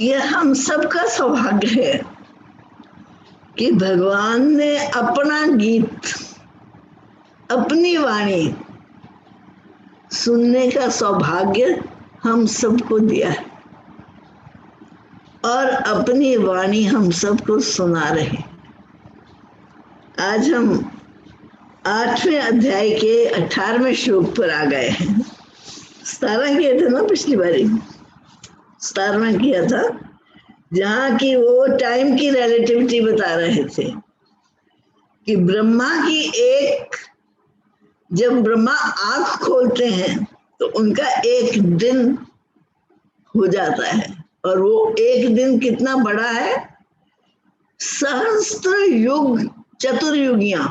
ये हम सबका सौभाग्य है कि भगवान ने अपना गीत, अपनी वाणी सुनने का सौभाग्य हम सबको दिया है और अपनी वाणी हम सबको सुना रहे। आज हम 8वें अध्याय के 18वें श्लोक पर आ गए हैं। 17 किए थे ना पिछली बारी, 17वां किया था, जहाँ की वो टाइम की रिलेटिविटी बता रहे थे कि ब्रह्मा की जब ब्रह्मा आंख खोलते हैं तो उनका एक दिन हो जाता है, और वो एक दिन कितना बड़ा है? सहस्त्र युग, चतुर्युगियां,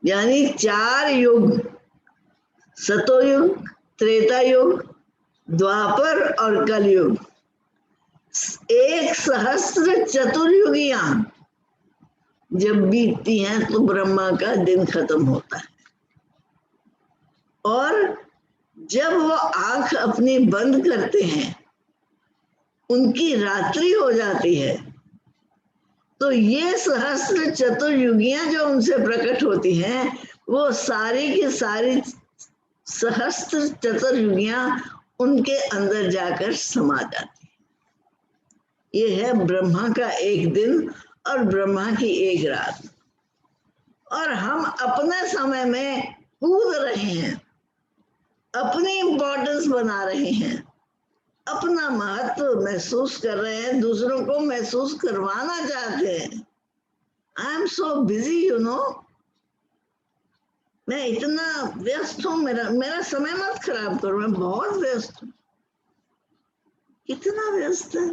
यानी 4 युग, सतोयुग, त्रेता युग, द्वापर और कलयुग, 1 सहस्त्र चतुर्युगियां जब बीतती हैं तो ब्रह्मा का दिन खत्म होता है। और जब वो आंख अपनी बंद करते हैं, उनकी रात्रि हो जाती है, तो ये सहस्त्र चतुर्युगियां जो उनसे प्रकट होती हैं, वो सारी की सारी सहस्त्र चतुर्युगियां उनके अंदर जाकर समा जाती है। ये है ब्रह्मा का एक दिन और ब्रह्मा की एक रात। और हम अपने समय में कूद रहे हैं, अपनी इंपॉर्टेंस बना रहे हैं, अपना महत्व महसूस कर रहे हैं, दूसरों को महसूस करवाना चाहते हैं। I am so busy, you know, मैं इतना व्यस्त हूं, मेरा समय मत खराब करो, मैं बहुत व्यस्त हूं। कितना व्यस्त है?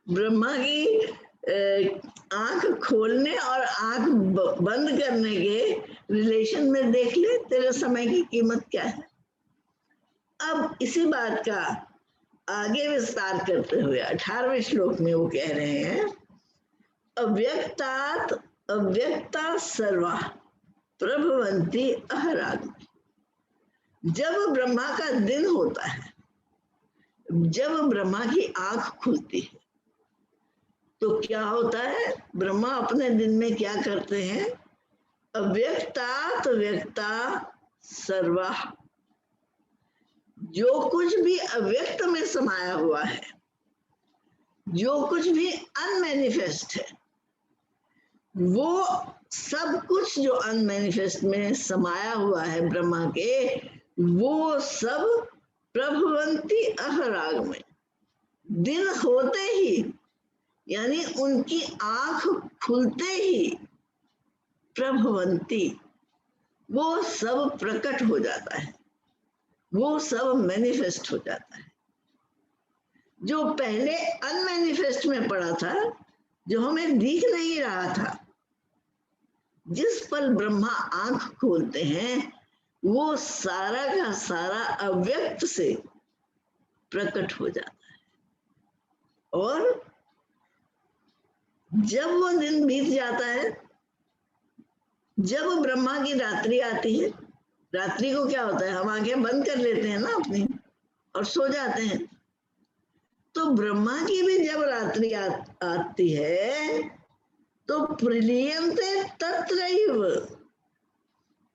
ब्रह्मा की आंख खोलने और आंख बंद करने के रिलेशन में देख ले तेरे समय की कीमत क्या है। अब इसी बात का आगे विस्तार करते हुए 18वें श्लोक में वो कह रहे हैं, अव्यक्तात् अव्यक्ता सर्वा प्रभवन्ति अहराग्नि। जब ब्रह्मा का दिन होता है, जब ब्रह्मा की आंख खुलती है, तो क्या होता है? ब्रह्मा अपने दिन में क्या करते हैं? अव्यक्तात् व्यक्ता सर्वा, जो कुछ भी अव्यक्त में समाया हुआ है, जो कुछ भी अनमैनिफेस्ट है, वो सब कुछ जो अनमैनिफेस्ट में समाया हुआ है ब्रह्मा के, वो सब प्रभवंती अहराग में, दिन होते ही, यानी उनकी आंख खुलते ही, प्रभवंती, वो सब प्रकट हो जाता है, वो सब मैनिफेस्ट हो जाता है। जो पहले अनमैनिफेस्ट में पड़ा था, जो हमें दिख नहीं रहा था, जिस पल ब्रह्मा आंख खोलते हैं, वो सारा का सारा अव्यक्त से प्रकट हो जाता है। और जब वो दिन बीत जाता है, जब ब्रह्मा की रात्रि आती है, रात्रि को क्या होता है? हम आंखें बंद कर लेते हैं ना अपनी और सो जाते हैं। तो ब्रह्मा की भी जब रात्रि आती है, तो प्रलीयन्ते तत्रैव,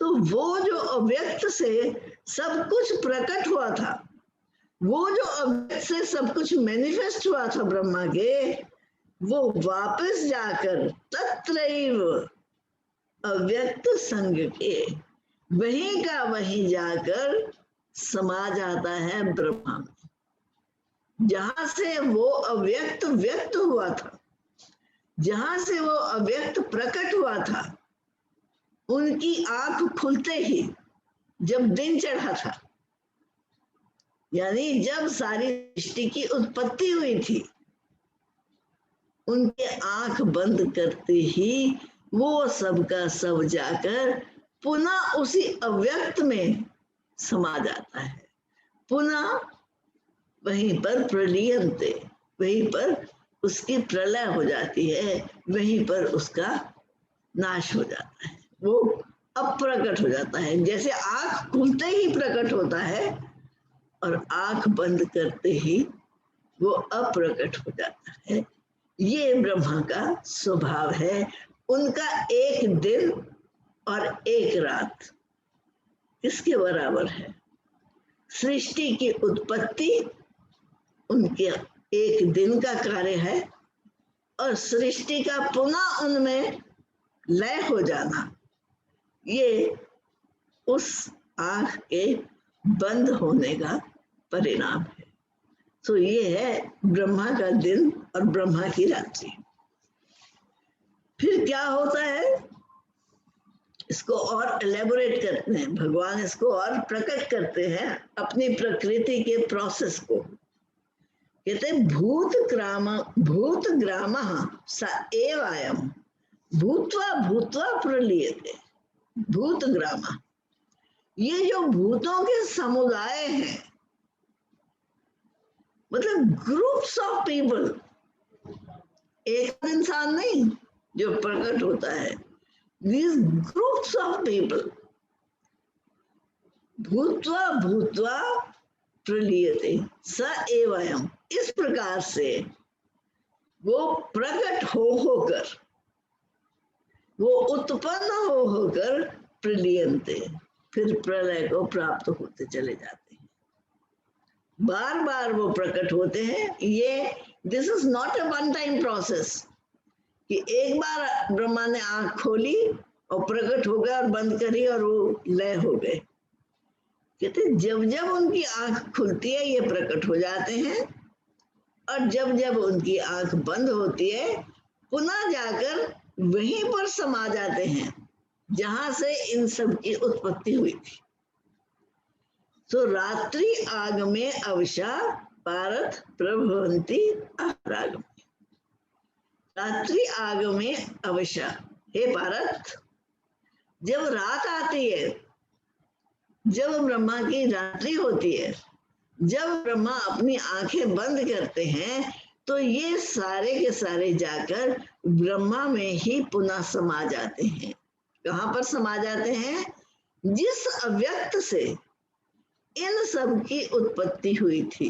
तो वो जो अव्यक्त से सब कुछ प्रकट हुआ था, वो जो अव्यक्त से सब कुछ मैनिफेस्ट हुआ था ब्रह्मा के, वो वापस जाकर तत्रैव, अव्यक्त संग के वहीं का वहीं जाकर समा जाता है ब्रह्मा में। जहां से वो अव्यक्त व्यक्त हुआ था, जहां से वो अव्यक्त प्रकट हुआ था, उनकी आंख खुलते ही, जब दिन चढ़ा था, यानी जब सारी सृष्टि की उत्पत्ति हुई थी, उनके आंख बंद करते ही वो सब का सब जाकर पुनः उसी अव्यक्त में समा जाता है। पुनः वहीं पर प्रलीयन्ते, वहीं पर उसकी प्रलय हो जाती है, वहीं पर उसका नाश हो जाता है, वो अप्रकट हो जाता है। जैसे आंख खुलते ही प्रकट होता है और आंख बंद करते ही वो अप्रकट हो जाता है। ये ब्रह्मा का स्वभाव है। उनका एक दिन और एक रात किसके बराबर है? सृष्टि की उत्पत्ति उनके एक दिन का कार्य है और सृष्टि का पुनः उनमें लय हो जाना ये उस आंख के बंद होने का परिणाम है। तो ये है ब्रह्मा का दिन और ब्रह्मा की रात्रि। फिर क्या होता है, इसको और एलेबोरेट करते हैं भगवान, इसको और प्रकट करते हैं अपनी प्रकृति के प्रोसेस को। कहते भूत ग्राम स एव अयम भूत्वा भूत्वा प्रलीयते। भूत ग्राम, ये जो भूतों के समुदाय हैं, मतलब ग्रुप्स ऑफ पीपल, एक इंसान नहीं जो प्रकट होता है, these groups of people भूत्वा भूत्वा प्रलीयते स एवं, इस प्रकार से वो प्रकट हो होकर, वो उत्पन्न हो होकर प्रलीयन्ते, फिर प्रलय को प्राप्त होते चले जाते हैं। बार बार वो प्रकट होते हैं। ये this is not a one time process कि एक बार ब्रह्मा ने आंख खोली और प्रकट हो गया और बंद करी और वो लय हो गए। कहते जब जब उनकी आंख खुलती है ये प्रकट हो जाते हैं, और जब जब उनकी आंख बंद होती है पुनः जाकर वहीं पर समा जाते हैं जहां से इन सब की उत्पत्ति हुई थी। तो रात्रि आगमे अवशा पारथ प्रभवंती अहरागम। रात्रि आगमे अवशा, हे पारथ, जब रात आती है, जब ब्रह्मा की रात्रि होती है, जब ब्रह्मा अपनी आंखें बंद करते हैं, तो ये सारे के सारे जाकर ब्रह्मा में ही पुनः समा जाते हैं। कहां पर समा जाते हैं? जिस अव्यक्त से इन सब की उत्पत्ति हुई थी।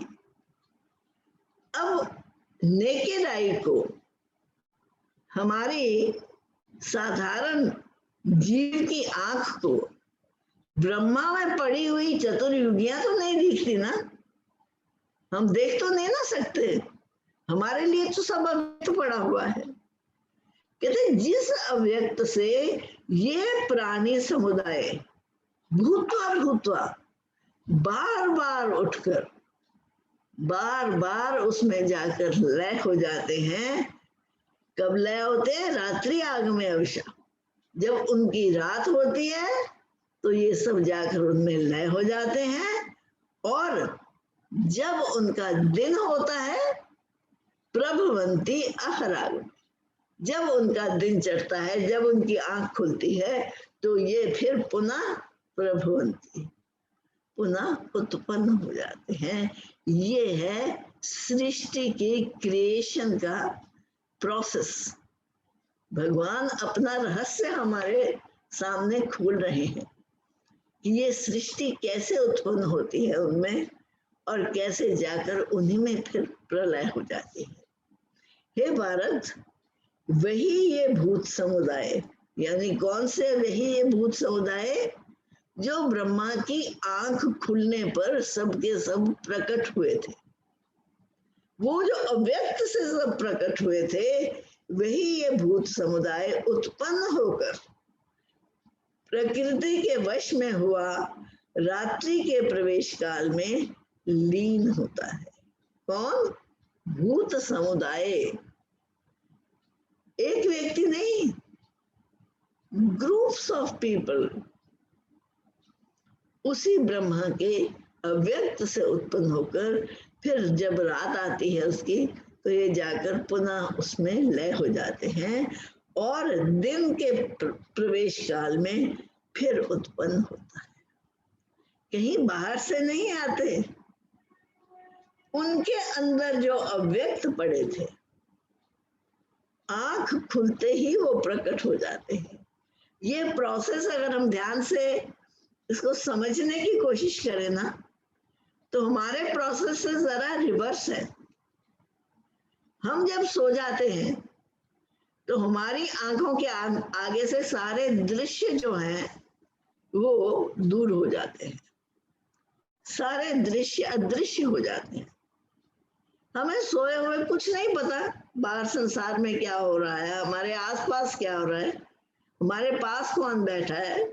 अब नेकेड आई को, हमारी साधारण जीव की आंख को ब्रह्मा में पड़ी हुई चतुर्युगियां तो नहीं दिखती ना, हम देख तो नहीं ना सकते, हमारे लिए तो सब अव्यक्त पड़ा हुआ है। कहते जिस अव्यक्त से ये प्राणी समुदाय भूतवा भूतवा बार बार उठकर बार बार उसमें जाकर लय हो जाते हैं। कब लय होते हैं? रात्रि आगमे अवशा, जब उनकी रात होती है तो ये सब जाकर उनमें लय हो जाते हैं, और जब उनका दिन होता है प्रभवंती अहराग, जब उनका दिन चढ़ता है, जब उनकी आंख खुलती है, तो ये फिर पुनः प्रभवंती, पुनः उत्पन्न हो जाते हैं। ये है सृष्टि के क्रिएशन का प्रोसेस। भगवान अपना रहस्य हमारे सामने खोल रहे हैं कि ये सृष्टि कैसे उत्पन्न होती है उनमें, और कैसे जाकर उन्हीं में फिर प्रलय हो जाती है। हे भारत, वही ये भूत समुदाय, यानी कौन से? वही ये भूत समुदाय जो ब्रह्मा की आंख खुलने पर सबके सब प्रकट हुए थे। वो जो अव्यक्त से सब प्रकट हुए थे, वही ये भूत समुदाय उत्पन्न होकर प्रकृति के वश में हुआ रात्रि के प्रवेश काल में लीन होता है। कौन? भूत समुदाय, एक व्यक्ति नहीं, ग्रुप्स ऑफ पीपल उसी ब्रह्मा के अव्यक्त से उत्पन्न होकर फिर जब रात आती है उसकी, तो ये जाकर पुनः उसमें लय हो जाते हैं, और दिन के प्रवेश काल में फिर उत्पन्न होता है। कहीं बाहर से नहीं आते, उनके अंदर जो अव्यक्त पड़े थे, आंख खुलते ही वो प्रकट हो जाते हैं। ये प्रोसेस अगर हम ध्यान से इसको समझने की कोशिश करें ना, तो हमारे प्रोसेस से जरा रिवर्स है। हम जब सो जाते हैं तो हमारी आंखों के आगे से सारे दृश्य जो हैं वो दूर हो जाते हैं, सारे दृश्य अदृश्य हो जाते हैं। हमें सोए हुए कुछ नहीं पता बाहर संसार में क्या हो रहा है, हमारे आसपास क्या हो रहा है, हमारे पास कौन बैठा है,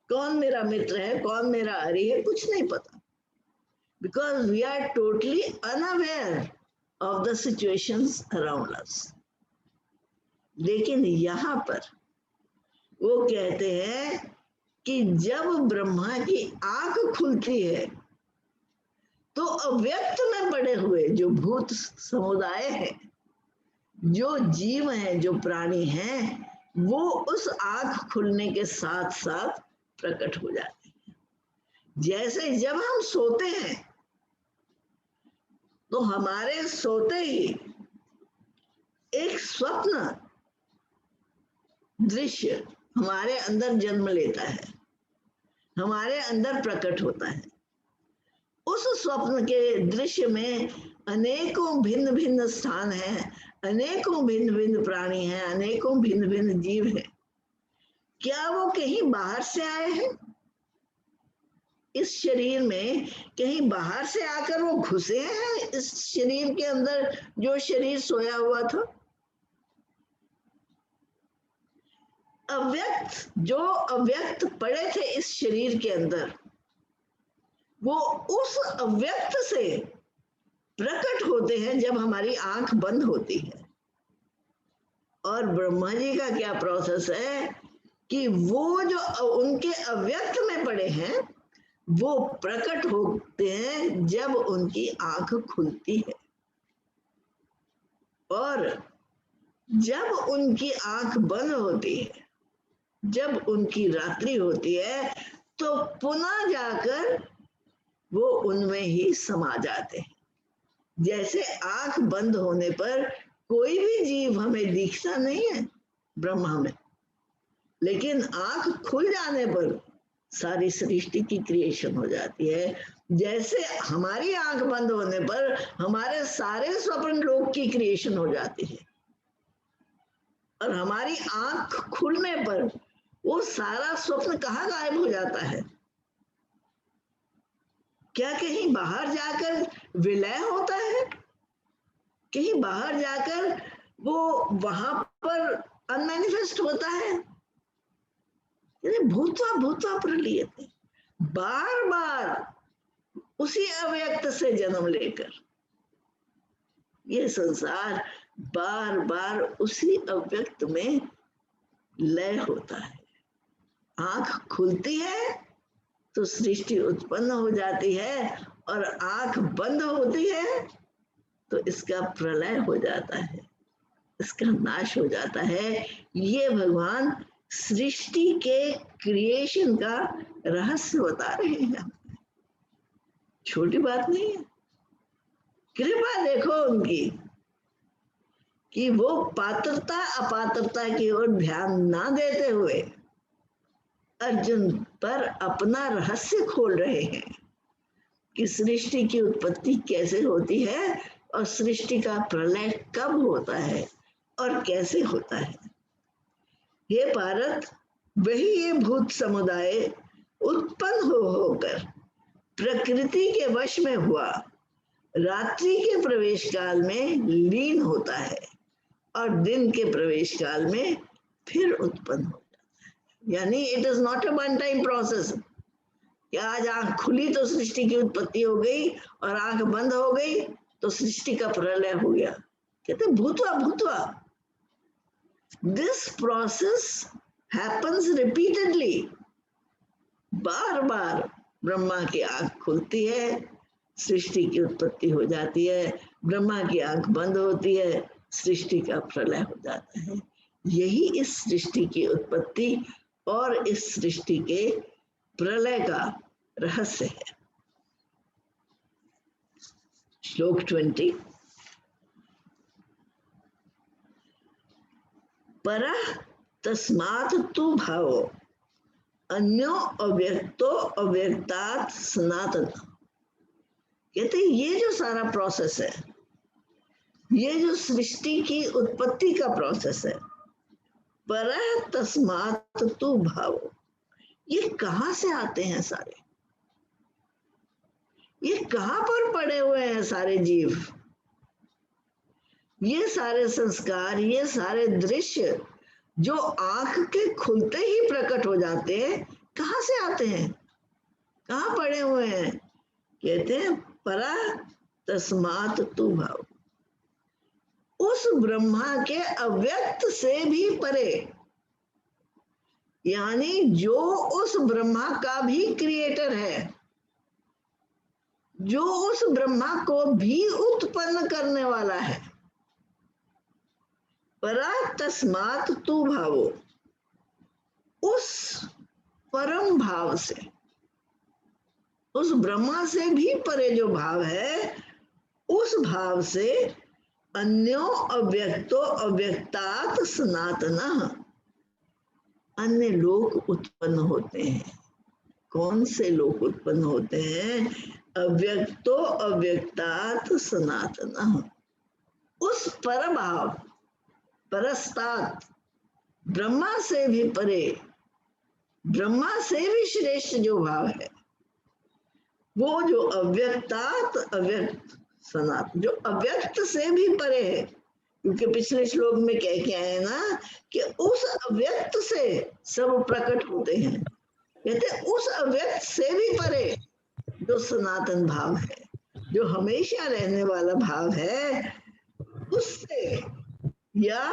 कौन मेरा मित्र है, कौन मेरा हरि है, कुछ नहीं पता, because we are totally unaware of the situations around us. लेकिन यहाँ पर वो कहते हैं कि जब ब्रह्मा की आंख खुलती है तो अव्यक्त में पड़े हुए जो भूत समुदाय है, जो जीव हैं, जो प्राणी हैं, वो उस आंख खुलने के साथ साथ प्रकट हो जाते हैं। जैसे जब हम सोते हैं तो हमारे सोते ही एक स्वप्न दृश्य हमारे अंदर जन्म लेता है, हमारे अंदर प्रकट होता है। उस स्वप्न के दृश्य में अनेकों भिन्न भिन्न स्थान हैं, अनेकों भिन्न भिन्न प्राणी हैं, अनेकों भिन्न भिन्न जीव हैं। क्या वो कहीं बाहर से आए हैं इस शरीर में? कहीं बाहर से आकर वो घुसे हैं इस शरीर के अंदर जो शरीर सोया हुआ था? अव्यक्त, जो अव्यक्त पड़े थे इस शरीर के अंदर, वो उस अव्यक्त से प्रकट होते हैं जब हमारी आंख बंद होती है। और ब्रह्मा जी का क्या प्रोसेस है कि वो जो उनके अव्यक्त में पड़े हैं वो प्रकट होते हैं जब उनकी आंख खुलती है। और जब उनकी आंख बंद होती है, जब उनकी रात्रि होती है, तो पुनः जाकर वो उनमें ही समा जाते हैं। जैसे आंख बंद होने पर कोई भी जीव हमें दिखता नहीं है ब्रह्मा में, लेकिन आंख खुल जाने पर सारी सृष्टि की क्रिएशन हो जाती है। जैसे हमारी आंख बंद होने पर हमारे सारे स्वप्न लोक की क्रिएशन हो जाती है, और हमारी आंख खुलने पर वो सारा स्वप्न कहाँ गायब हो जाता है? क्या कहीं बाहर जाकर विलय होता है? कहीं बाहर जाकर वो वहां पर अनमैनिफेस्ट होता है? भूतवा भूतवा प्रलीयते, बार बार उसी अव्यक्त से जन्म लेकर ये संसार बार बार उसी अव्यक्त में लय होता है। आंख खुलती है तो सृष्टि उत्पन्न हो जाती है, और आंख बंद होती है तो इसका प्रलय हो जाता है, इसका नाश हो जाता है। ये भगवान सृष्टि के क्रिएशन का रहस्य बता रहे हैं। छोटी बात नहीं है। कृपा देखो उनकी कि वो पात्रता अपात्रता की ओर ध्यान ना देते हुए अर्जुन पर अपना रहस्य खोल रहे हैं कि सृष्टि की उत्पत्ति कैसे होती है और सृष्टि का प्रलय कब होता है और कैसे होता है। हे भारत, वही ये भूत समुदाय उत्पन्न होकर प्रकृति के वश में हुआ रात्रि के प्रवेश काल में लीन होता है और दिन के प्रवेश काल में फिर उत्पन्न हो जाता है। यानी it is not a one time process कि आज आंख खुली तो सृष्टि की उत्पत्ति हो गई और आंख बंद हो गई तो सृष्टि का प्रलय हो गया। कहते भूतवा भूतवा। This process happens repeatedly. बार बार ब्रह्मा की आंख खुलती है, सृष्टि की उत्पत्ति हो जाती है, ब्रह्मा की आंख बंद होती है, सृष्टि का प्रलय हो जाता है। यही इस सृष्टि की उत्पत्ति और इस सृष्टि के प्रलय का रहस्य है। श्लोक 20। परः तस्मात् तु भावो अन्यो अव्यक्तो अव्यक्तात् सनातन। कहते ये जो सारा प्रोसेस है ये जो सृष्टि की उत्पत्ति का प्रोसेस है, परः तस्मात् तु भाव, ये कहाँ से आते हैं सारे? ये कहाँ पर पड़े हुए हैं सारे जीव? ये सारे संस्कार, ये सारे दृश्य जो आंख के खुलते ही प्रकट हो जाते हैं, कहाँ से आते हैं? कहाँ पड़े हुए हैं? कहते हैं परा तस्मात् तु भाव, उस ब्रह्मा के अव्यक्त से भी परे, यानी जो उस ब्रह्मा का भी क्रिएटर है, जो उस ब्रह्मा को भी उत्पन्न करने वाला है। परा तस्मात् तु भावो, उस परम भाव से, उस ब्रह्मा से भी परे जो भाव है, उस भाव से अन्यो अव्यक्तो अव्यक्तात् सनातनः, अन्य लोक उत्पन्न होते हैं। कौन से लोक उत्पन्न होते हैं? अव्यक्तो अव्यक्तात् सनातनः, उस पर भाव, परस्तात्, ब्रह्मा से भी परे, ब्रह्मा से भी श्रेष्ठ जो भाव है, वो जो अव्यक्तात् अव्यक्त सनातन, जो अव्यक्त से भी परे है। क्योंकि पिछले श्लोक में कह के आए ना कि उस अव्यक्त से सब प्रकट होते हैं। कहते उस अव्यक्त से भी परे जो सनातन भाव है, जो हमेशा रहने वाला भाव है, उससे या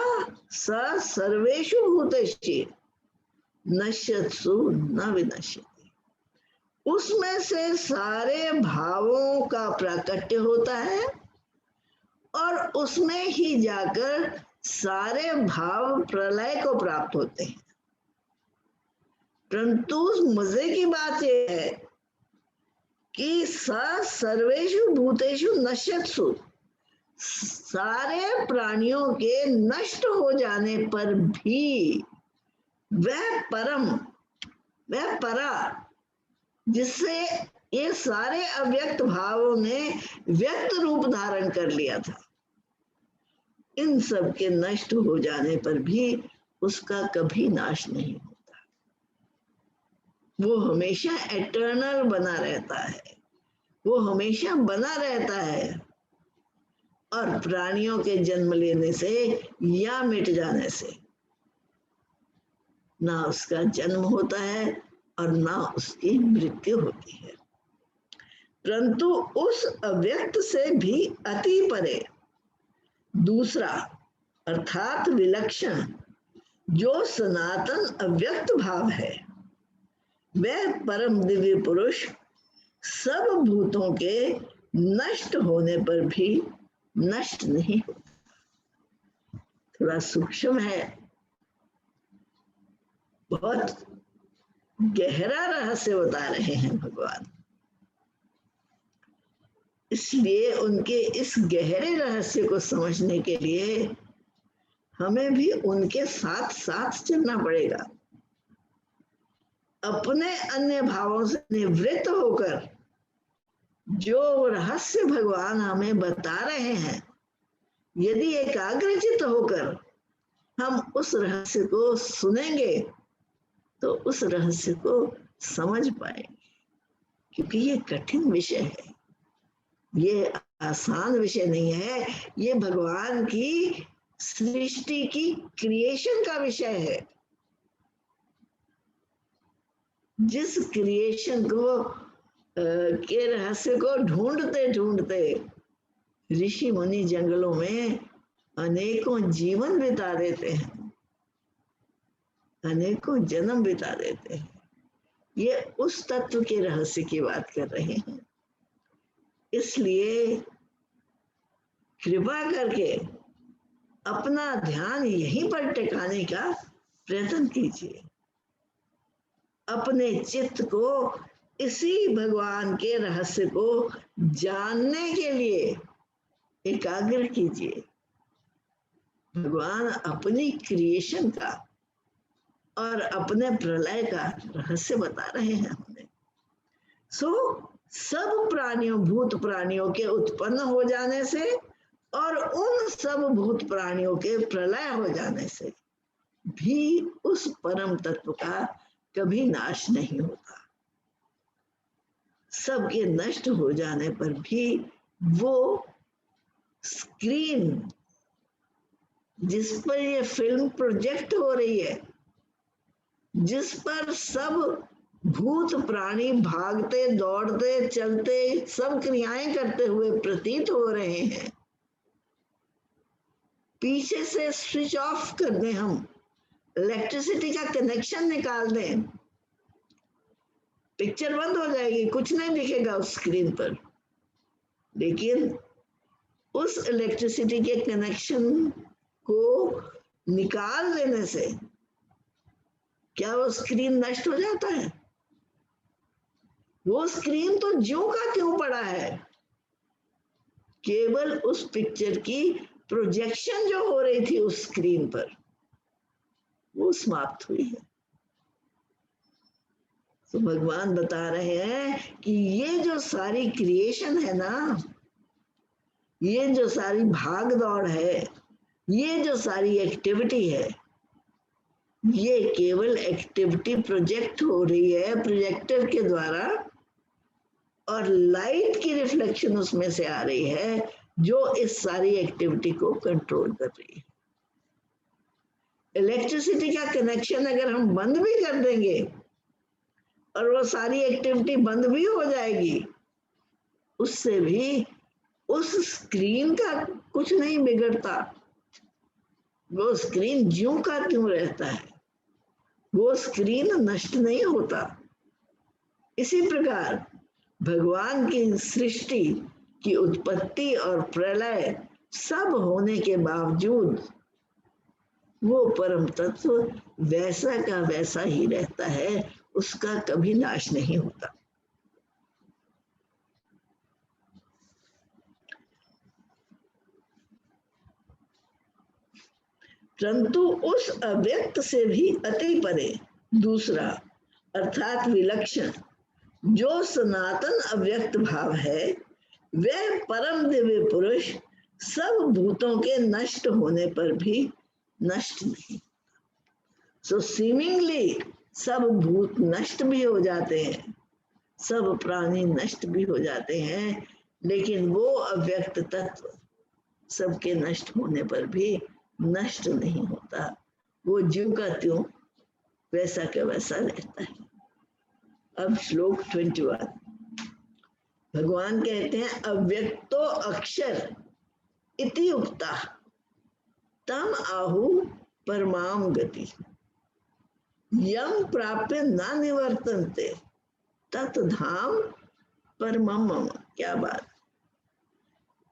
स सर्वेषु भूतेषु नश्यत्सु न विनश्यति, उसमें से सारे भावों का प्राकट्य होता है और उसमें ही जाकर सारे भाव प्रलय को प्राप्त होते हैं। परंतु मजे की बात यह है कि सर्वेषु भूतेषु नश्यत्सु, सारे प्राणियों के नष्ट हो जाने पर भी वह परम, वह परा, जिससे ये सारे अव्यक्त भावों ने व्यक्त रूप धारण कर लिया था, इन सब के नष्ट हो जाने पर भी उसका कभी नाश नहीं होता। वो हमेशा एटर्नल बना रहता है, वो हमेशा बना रहता है। और प्राणियों के जन्म लेने से या मिट जाने से ना उसका जन्म होता है और ना उसकी मृत्यु होती है। परंतु उस अव्यक्त से भी अति परे दूसरा अर्थात विलक्षण जो सनातन अव्यक्त भाव है, वह परम दिव्य पुरुष सब भूतों के नष्ट होने पर भी नष्ट नहीं होता। थोड़ा सूक्ष्म है, बहुत गहरा रहस्य बता रहे हैं भगवान। इसलिए उनके इस गहरे रहस्य को समझने के लिए हमें भी उनके साथ साथ चलना पड़ेगा। अपने अन्य भावों से निवृत्त होकर जो रहस्य भगवान हमें बता रहे हैं, यदि एकाग्रचित्त होकर हम उस रहस्य को सुनेंगे तो उस रहस्य को समझ पाएंगे। क्योंकि ये कठिन विषय है, ये आसान विषय नहीं है, ये भगवान की सृष्टि की क्रिएशन का विषय है। जिस क्रिएशन को के रहस्य को ढूंढते ढूंढते ऋषि मुनि जंगलों में अनेकों जीवन बिता देते हैं, अनेकों जन्म बिता देते हैं, ये उस तत्व के रहस्य की बात कर रहे हैं। इसलिए कृपा करके अपना ध्यान यहीं पर टिकाने का प्रयत्न कीजिए। अपने चित्त को इसी भगवान के रहस्य को जानने के लिए एकाग्र कीजिए। भगवान अपनी क्रिएशन का और अपने प्रलय का रहस्य बता रहे हैं हमें। सब प्राणियों, भूत प्राणियों के उत्पन्न हो जाने से और उन सब भूत प्राणियों के प्रलय हो जाने से भी उस परम तत्व का कभी नाश नहीं होता। सबके नष्ट हो जाने पर भी वो स्क्रीन जिस पर ये फिल्म प्रोजेक्ट हो रही है, जिस पर सब भूत प्राणी भागते दौड़ते चलते सब क्रियाएं करते हुए प्रतीत हो रहे हैं, पीछे से स्विच ऑफ कर दें, हम इलेक्ट्रिसिटी का कनेक्शन निकाल दें, पिक्चर बंद हो जाएगी, कुछ नहीं दिखेगा उस स्क्रीन पर। लेकिन उस इलेक्ट्रिसिटी के कनेक्शन को निकाल देने से क्या वो स्क्रीन नष्ट हो जाता है? वो स्क्रीन तो ज्यों का त्यों पड़ा है, केवल उस पिक्चर की प्रोजेक्शन जो हो रही थी उस स्क्रीन पर वो समाप्त हुई है। तो भगवान बता रहे हैं कि ये जो सारी क्रिएशन है ना, ये जो सारी भाग दौड़ है, ये जो सारी एक्टिविटी है, ये केवल एक्टिविटी प्रोजेक्ट हो रही है प्रोजेक्टर के द्वारा, और लाइट की रिफ्लेक्शन उसमें से आ रही है जो इस सारी एक्टिविटी को कंट्रोल कर रही है। इलेक्ट्रिसिटी का कनेक्शन अगर हम बंद भी कर देंगे और वो सारी एक्टिविटी बंद भी हो जाएगी, उससे भी उस स्क्रीन का कुछ नहीं बिगड़ता, वो स्क्रीन ज्यों का त्यों रहता है, वो स्क्रीन नष्ट नहीं होता। इसी प्रकार भगवान की सृष्टि की उत्पत्ति और प्रलय सब होने के बावजूद वो परम तत्व वैसा का वैसा ही रहता है, उसका कभी नाश नहीं होता। परंतु उस अव्यक्त से भी अति परे दूसरा अर्थात विलक्षण जो सनातन अव्यक्त भाव है, वह परम दिव्य पुरुष सब भूतों के नष्ट होने पर भी नष्ट नहीं। सो सीमिंगली सब भूत नष्ट भी हो जाते हैं, सब प्राणी नष्ट भी हो जाते हैं, लेकिन वो अव्यक्त तत्व सबके नष्ट होने पर भी नष्ट नहीं होता, वो ज्यों का त्यों वैसा का वैसा रहता है। अब श्लोक 21 भगवान कहते हैं अव्यक्तो अक्षर इति उक्ता तम आहु परमाम गति यम प्राप्य न निवर्तन्ते तत् धाम परमम मम। क्या बात!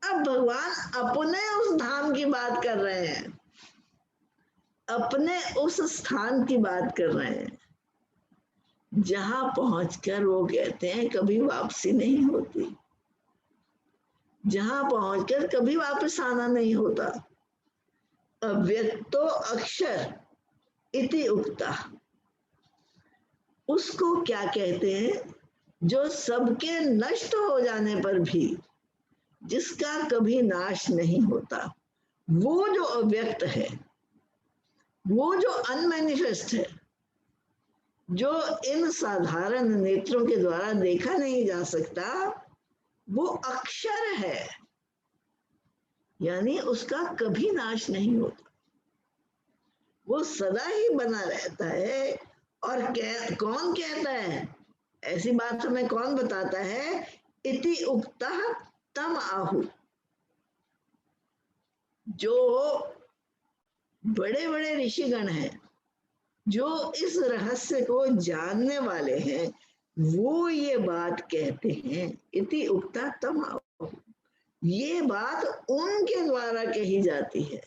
अब भगवान अपने उस धाम की बात कर रहे हैं, अपने उस स्थान की बात कर रहे हैं जहां पहुंचकर वो कहते हैं कभी वापसी नहीं होती, जहां पहुंचकर कभी वापस आना नहीं होता। अव्यक्तो अक्षर इति उक्ता, उसको क्या कहते हैं? जो सबके नष्ट हो जाने पर भी जिसका कभी नाश नहीं होता, वो जो अव्यक्त है, वो जो अनमैनिफेस्ट है, जो इन साधारण नेत्रों के द्वारा देखा नहीं जा सकता, वो अक्षर है, यानी उसका कभी नाश नहीं होता, वो सदा ही बना रहता है। और कौन कहता है ऐसी बात? हमें कौन बताता है? इति उक्ता तम आहु, जो बड़े बड़े ऋषिगण हैं, जो इस रहस्य को जानने वाले हैं, वो ये बात कहते हैं। इति उक्ता तम आहु, ये बात उनके द्वारा कही जाती है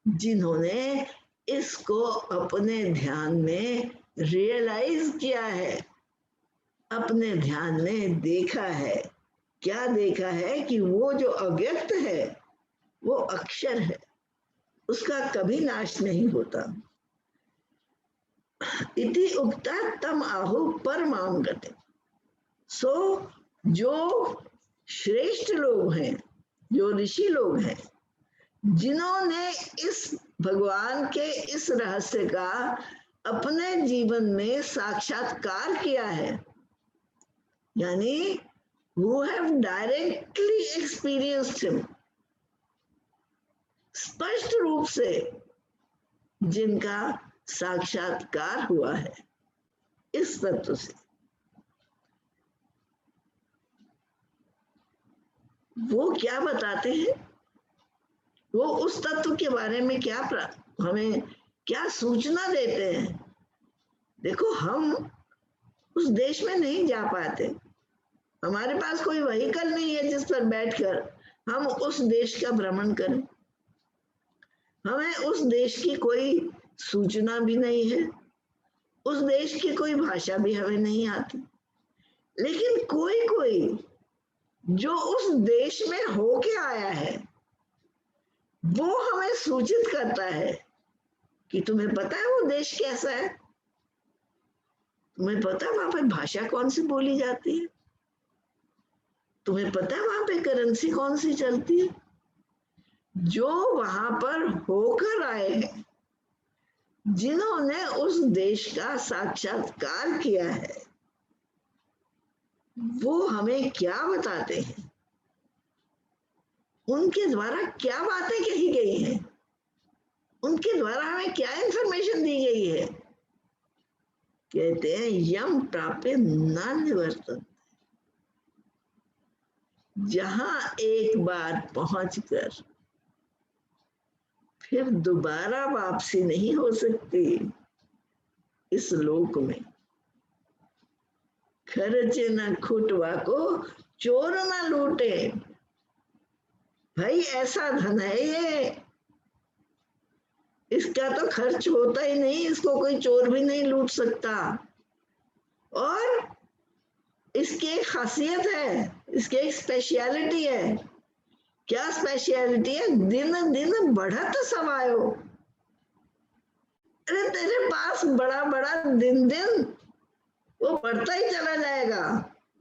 जिन्होंने इसको अपने ध्यान में रियलाइज किया है, अपने ध्यान में देखा है। क्या देखा है? कि वो जो अव्यक्त है वो अक्षर है, उसका कभी नाश नहीं होता। इति उक्ता तम आहु परमाम गति। सो जो श्रेष्ठ लोग हैं, जो ऋषि लोग हैं, जिन्होंने इस भगवान के इस रहस्य का अपने जीवन में साक्षात्कार किया है, यानी who have directly experienced him, स्पष्ट रूप से जिनका साक्षात्कार हुआ है इस तत्व से, वो क्या बताते हैं, वो उस तत्व के बारे में क्या हमें क्या सूचना देते हैं। देखो, हम उस देश में नहीं जा पाते, हमारे पास कोई व्हीकल नहीं है जिस पर बैठकर हम उस देश का भ्रमण करें, हमें उस देश की कोई सूचना भी नहीं है, उस देश की कोई भाषा भी हमें नहीं आती, लेकिन कोई कोई जो उस देश में होके आया है वो हमें सूचित करता है कि तुम्हें पता है वो देश कैसा है, तुम्हें पता है वहां पर भाषा कौन सी बोली जाती है, तुम्हें पता है वहां पे करेंसी कौन सी चलती है। जो वहां पर होकर आए हैं, जिन्होंने उस देश का साक्षात्कार किया है, वो हमें क्या बताते हैं, उनके द्वारा क्या बातें कही गई हैं, उनके द्वारा हमें क्या इंफॉर्मेशन दी गई है। कहते हैं यम प्राप्य न निवर्तन, जहां एक बार पहुंचकर फिर दोबारा वापसी नहीं हो सकती इस लोक में। खर्चे न खुटवा को चोर न लूटे, भाई ऐसा धन है ये, इसका तो खर्च होता ही नहीं, इसको कोई चोर भी नहीं लूट सकता। और इसकी एक खासियत है, इसकी एक स्पेशलिटी है। क्या स्पेशलिटी है? दिन दिन बढ़त समायो, अरे तेरे पास बड़ा बड़ा दिन दिन वो बढ़ता ही चला जाएगा,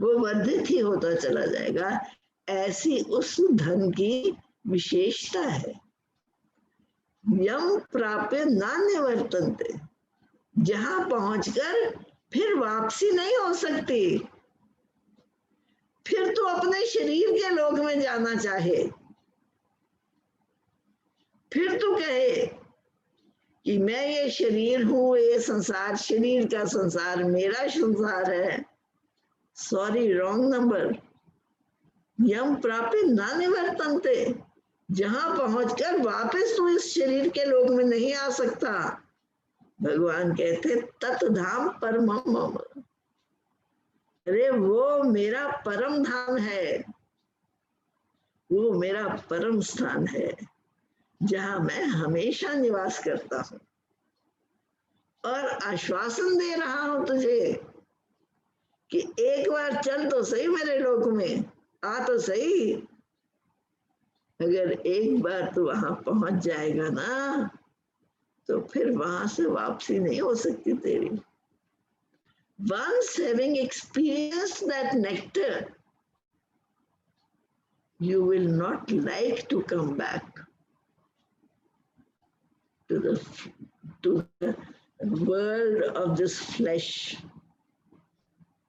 वो वर्धित ही होता चला जाएगा। ऐसी उस धन की विशेषता है। यम प्राप्य न निवर्तन्ते, जहां पहुंचकर फिर वापसी नहीं हो सकती। फिर तो अपने शरीर के लोक में जाना चाहे, फिर तो कहे कि मैं ये शरीर हूं, ये संसार शरीर का संसार मेरा संसार है, सॉरी रॉन्ग नंबर। यम प्राप्य न निवर्तन्ते, जहां पहुंचकर वापस तू इस शरीर के लोक में नहीं आ सकता। भगवान कहते तत्धाम परमम मम, अरे वो मेरा परम धाम है, वो मेरा परम स्थान है, जहां मैं हमेशा निवास करता हूं। और आश्वासन दे रहा हूं तुझे कि एक बार चल तो सही मेरे लोक में, आ तो सही। अगर एक बार तू वहां पहुंच जाएगा ना, तो फिर वहां से वापसी नहीं हो सकती तेरी। Once having experienced that nectar, you will not like to come back to the world of this flesh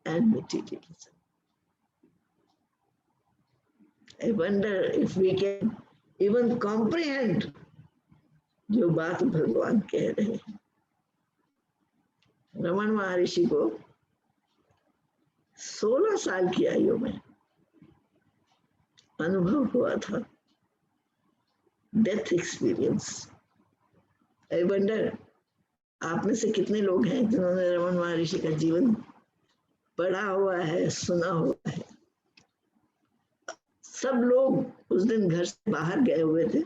and materialism. I wonder if we can even comprehend जो बात भगवान कह रहे हैं। रमन महर्षि को 16 साल की आयु में अनुभव हुआ था डेथ एक्सपीरियंस। आई वंडर आप में से कितने लोग हैं जिन्होंने रमन महर्षि का जीवन पढ़ा हुआ है, सुना हुआ है। सब लोग उस दिन घर से बाहर गए हुए थे,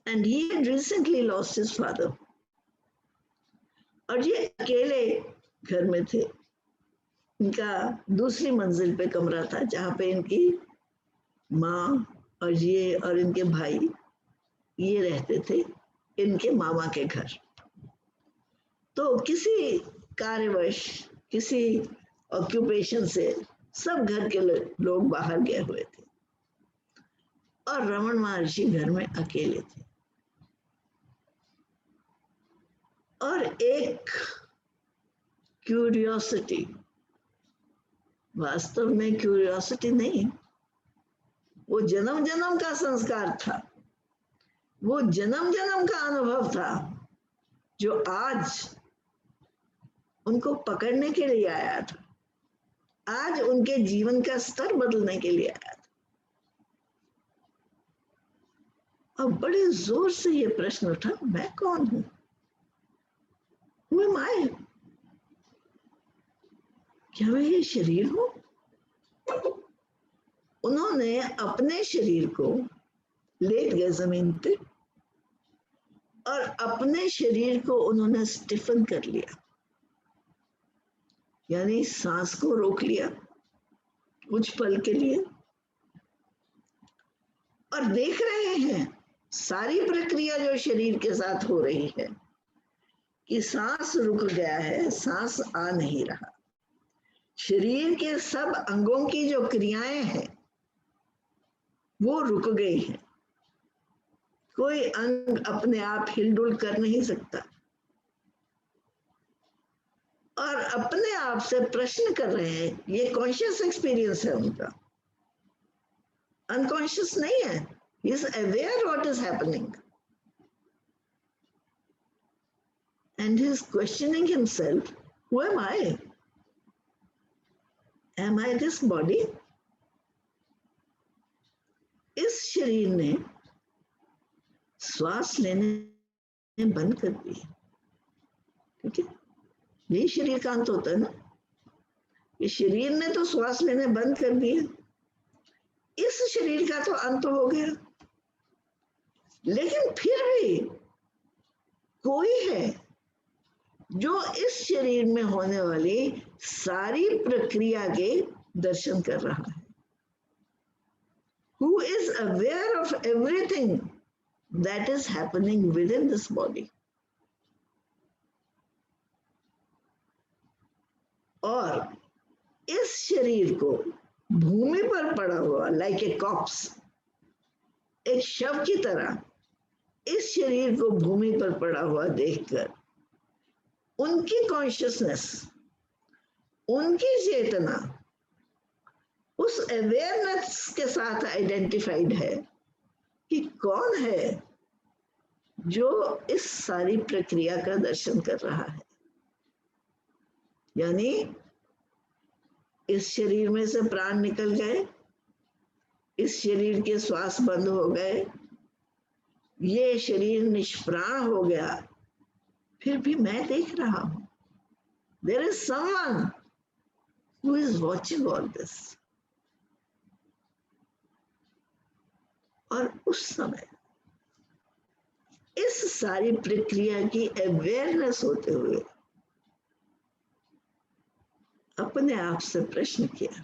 and he had recently lost his father, और ये अकेले घर में थे। इनका दूसरी मंजिल पे कमरा था, जहाँ पे इनकी माँ और ये और इनके भाई ये रहते थे इनके मामा के घर। तो किसी कार्यवश, किसी ऑक्यूपेशन से सब घर के लोग बाहर गए हुए थे। और रमन महर्षि घर में अकेले थे। और एक क्यूरियोसिटी, वास्तव में क्यूरियोसिटी नहीं, वो जन्म जन्म का संस्कार था, वो जन्म जन्म का अनुभव था, जो आज उनको पकड़ने के लिए आया था, आज उनके जीवन का स्तर बदलने के लिए आया था। और बड़े जोर से ये प्रश्न उठा, मैं कौन हूं? Who am I? क्या मैं ये शरीर हूं? उन्होंने अपने शरीर को लेट गए जमीन पे और अपने शरीर को उन्होंने स्टिफन कर लिया, यानी सांस को रोक लिया कुछ पल के लिए, और देख रहे हैं सारी प्रक्रिया जो शरीर के साथ हो रही है कि सांस रुक गया है, सांस आ नहीं रहा, शरीर के सब अंगों की जो क्रियाएं हैं वो रुक गई हैं, कोई अंग अपने आप हिलडुल कर नहीं सकता, और अपने आप से प्रश्न कर रहे हैं। ये कॉन्शियस एक्सपीरियंस है उनका, अनकॉन्शियस नहीं है। He is aware what is happening and he is questioning himself, who am I? Am I this body? इस शरीर ने श्वास लेने बंद कर दिए, ठीक है, यही शरीर का अंत होता है ना। ये शरीर ने तो श्वास लेने बंद कर दिए, इस शरीर का तो अंत हो गया, लेकिन फिर भी कोई है जो इस शरीर में होने वाली सारी प्रक्रिया के दर्शन कर रहा है, who is aware of everything that is happening within this body. और इस शरीर को भूमि पर पड़ा हुआ लाइक ए कॉप्स, एक शव की तरह इस शरीर को भूमि पर पड़ा हुआ देखकर उनकी कॉन्शियसनेस, उनकी चेतना उस अवेयरनेस के साथ आइडेंटिफाइड है कि कौन है जो इस सारी प्रक्रिया का दर्शन कर रहा है। यानी इस शरीर में से प्राण निकल गए, इस शरीर के श्वास बंद हो गए, ये शरीर निष्प्राण हो गया, फिर भी मैं देख रहा हूं। There is someone who is watching all this. और उस समय इस सारी प्रक्रिया की अवेयरनेस होते हुए अपने आप से प्रश्न किया,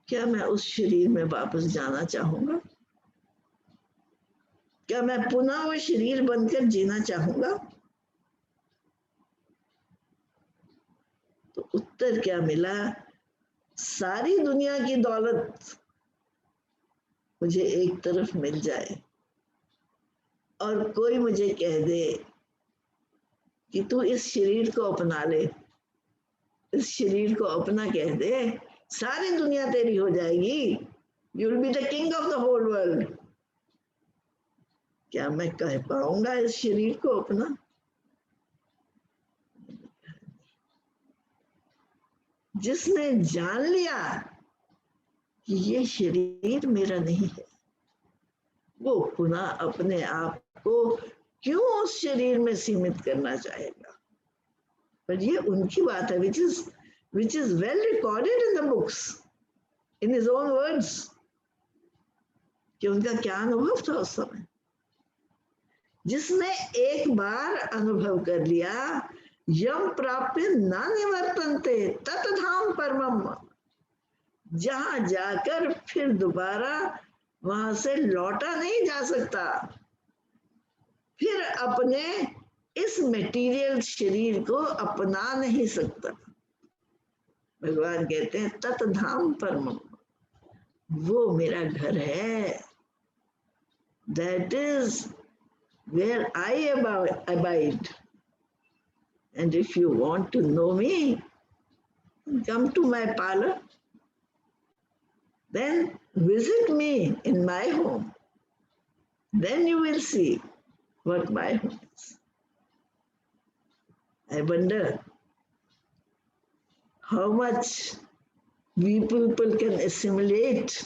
क्या मैं उस शरीर में वापस जाना चाहूंगा? क्या मैं पुनः वो शरीर बनकर जीना चाहूंगा? तो उत्तर क्या मिला? सारी दुनिया की दौलत मुझे एक तरफ मिल जाए और कोई मुझे कह दे कि तू इस शरीर को अपना ले, इस शरीर को अपना कह दे, सारी दुनिया तेरी हो जाएगी, you will be the king of the whole world. क्या मैं कह पाऊंगा इस शरीर को अपना? जिसने जान लिया कि ये शरीर मेरा नहीं है, वो पुनः अपने आप को क्यों उस शरीर में सीमित करना चाहेगा? पर ये उनकी बात है, which is well recorded in the books, in his own words, कि उनका क्या अनुभव था उस समय। जिसने एक बार अनुभव कर लिया, यम प्राप्य न निवर्तन्ते तत धाम परमम, जहां जाकर फिर दोबारा वहां से लौटा नहीं जा सकता, फिर अपने इस मटेरियल शरीर को अपना नहीं सकता। भगवान कहते हैं तत धाम परमम, वो मेरा घर है. That is where I abide. And if you want to know me, come to my parlor. Then visit me in my home. Then you will see what my home is. I wonder how much we people can assimilate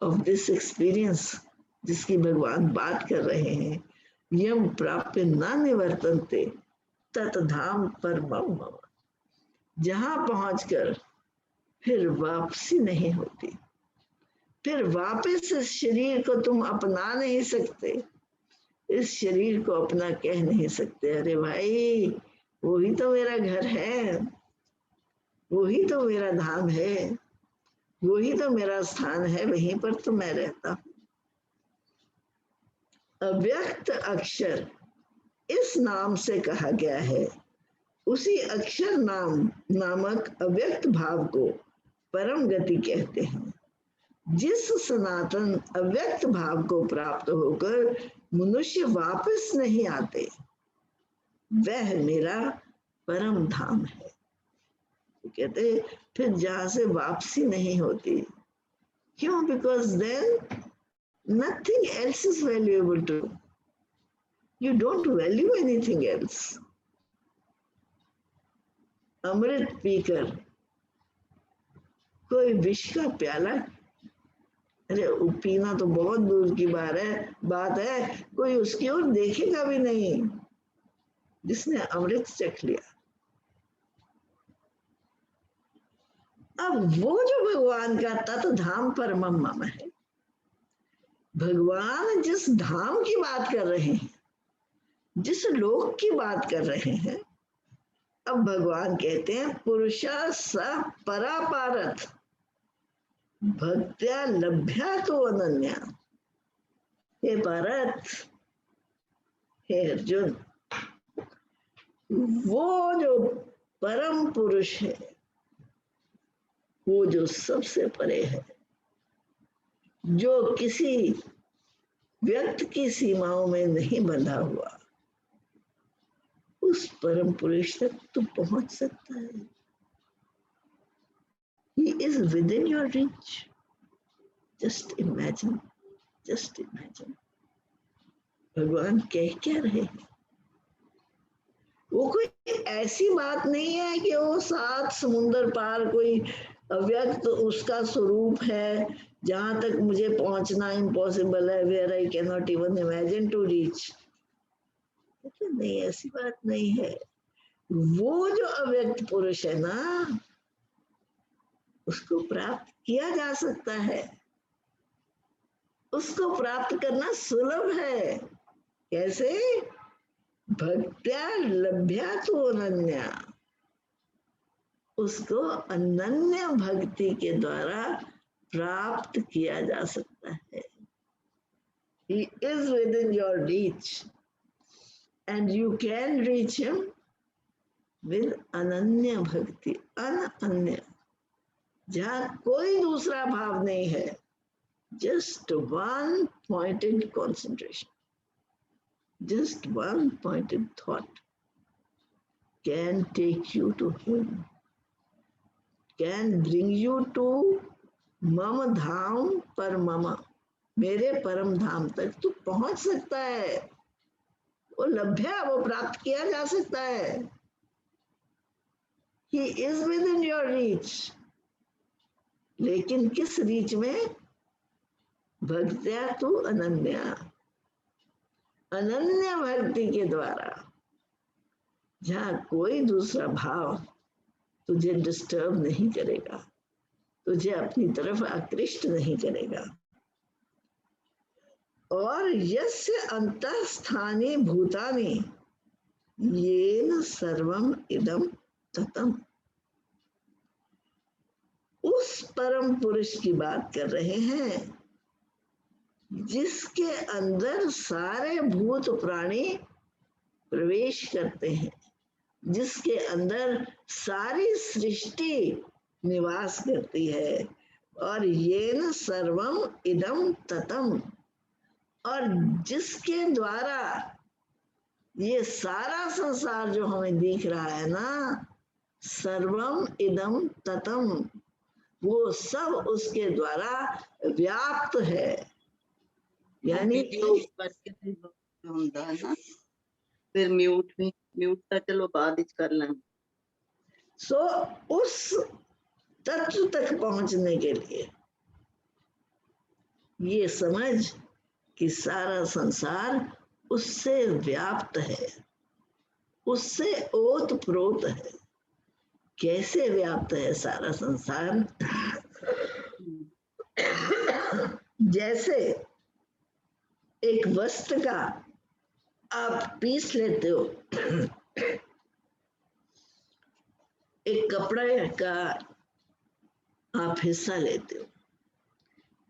of this experience जिसकी भगवान बात कर रहे हैं. यम प्राप्य न निवर्तन्ते ततधाम परमम मम. जहां पहुंचकर फिर वापसी नहीं होती, फिर वापस इस शरीर को तुम अपना नहीं सकते, इस शरीर को अपना कह नहीं सकते. अरे भाई, वही तो मेरा घर है, वही तो मेरा धाम है, वही तो मेरा स्थान है, वहीं पर तो मैं रहता हूं. अव्यक्त अक्षर इस नाम से कहा गया है. उसी अक्षर नाम नामक अव्यक्त भाव को परम गति कहते हैं. जिस सनातन अव्यक्त भाव को प्राप्त होकर मनुष्य वापस नहीं आते, वह मेरा परम धाम है. तो कहते फिर जहां से वापसी नहीं होती. क्यों? Because then nothing else is valuable to you. You don't value anything else. अमृत पीकर कोई विष का प्याला, अरे पीना तो बहुत दूर की बात है, कोई उसकी ओर देखेगा भी नहीं जिसने अमृत चख लिया. अब वो जो भगवान का तत्धाम परमम मम है, भगवान जिस धाम की बात कर रहे हैं, जिस लोक की बात कर रहे हैं, अब भगवान कहते हैं पुरुषा स परापारथ भक्त्या लभ्या तो अनन्या. हे भारत, हे अर्जुन, वो जो परम पुरुष है, वो जो सबसे परे है, जो किसी व्यक्त की सीमाओं में नहीं बंधा हुआ, उस परम पुरुष तक तू पहुंच सकता है. He is within your reach. Just imagine, just imagine. भगवान कह क्या रहे हैं? वो कोई ऐसी बात नहीं है कि वो 7 समुंदर पार कोई अव्यक्त उसका स्वरूप है जहां तक मुझे पहुंचना इम्पॉसिबल है, where I cannot even imagine to reach. नहीं, ऐसी बात नहीं है. वो जो अव्यक्त पुरुष है ना, उसको प्राप्त किया जा सकता है, उसको प्राप्त करना सुलभ है. कैसे? भक्त्या लभ्या तो अनन्या. उसको अनन्य भक्ति के द्वारा प्राप्त किया जा सकता है. He is within your reach and you can reach him with अनन्य भक्ति. अनन्य, जहां कोई दूसरा भाव नहीं है, just one pointed concentration, just one pointed thought can take you to him, can bring you to मम धाम पर मम. मेरे परम धाम तक तू पहुंच सकता है. वो लभ्या, वो प्राप्त किया जा सकता है. He is within your reach. लेकिन किस रीच में? भक्त्या तू अनन्या. अनन्य भक्ति के द्वारा, जहां कोई दूसरा भाव तुझे डिस्टर्ब नहीं करेगा, तुझे अपनी तरफ आकृष्ट नहीं करेगा. और यस्य अंतःस्थानि भूतानि येन सर्वम इदम ततम. उस परम पुरुष की बात कर रहे हैं जिसके अंदर सारे भूत प्राणी प्रवेश करते हैं, जिसके अंदर सारी सृष्टि निवास करती है. और ये न सर्वम इदम ततम, और जिसके द्वारा ये सारा संसार जो हमें दिख रहा है ना, सर्वम इदम ततम, वो सब उसके द्वारा व्याप्त है। यानी करके ਹੁੰਦਾ है ना, फिर म्यूट का चलो बाद विच कर लेंगे। सो उस तत्व तक पहुंचने के लिए ये समझ कि सारा संसार उससे व्याप्त है, उससे ओत प्रोत है। कैसे व्याप्त है सारा संसार? जैसे एक वस्त्र का आप पीस लेते हो, एक कपड़े का आप हिस्सा लेते हो,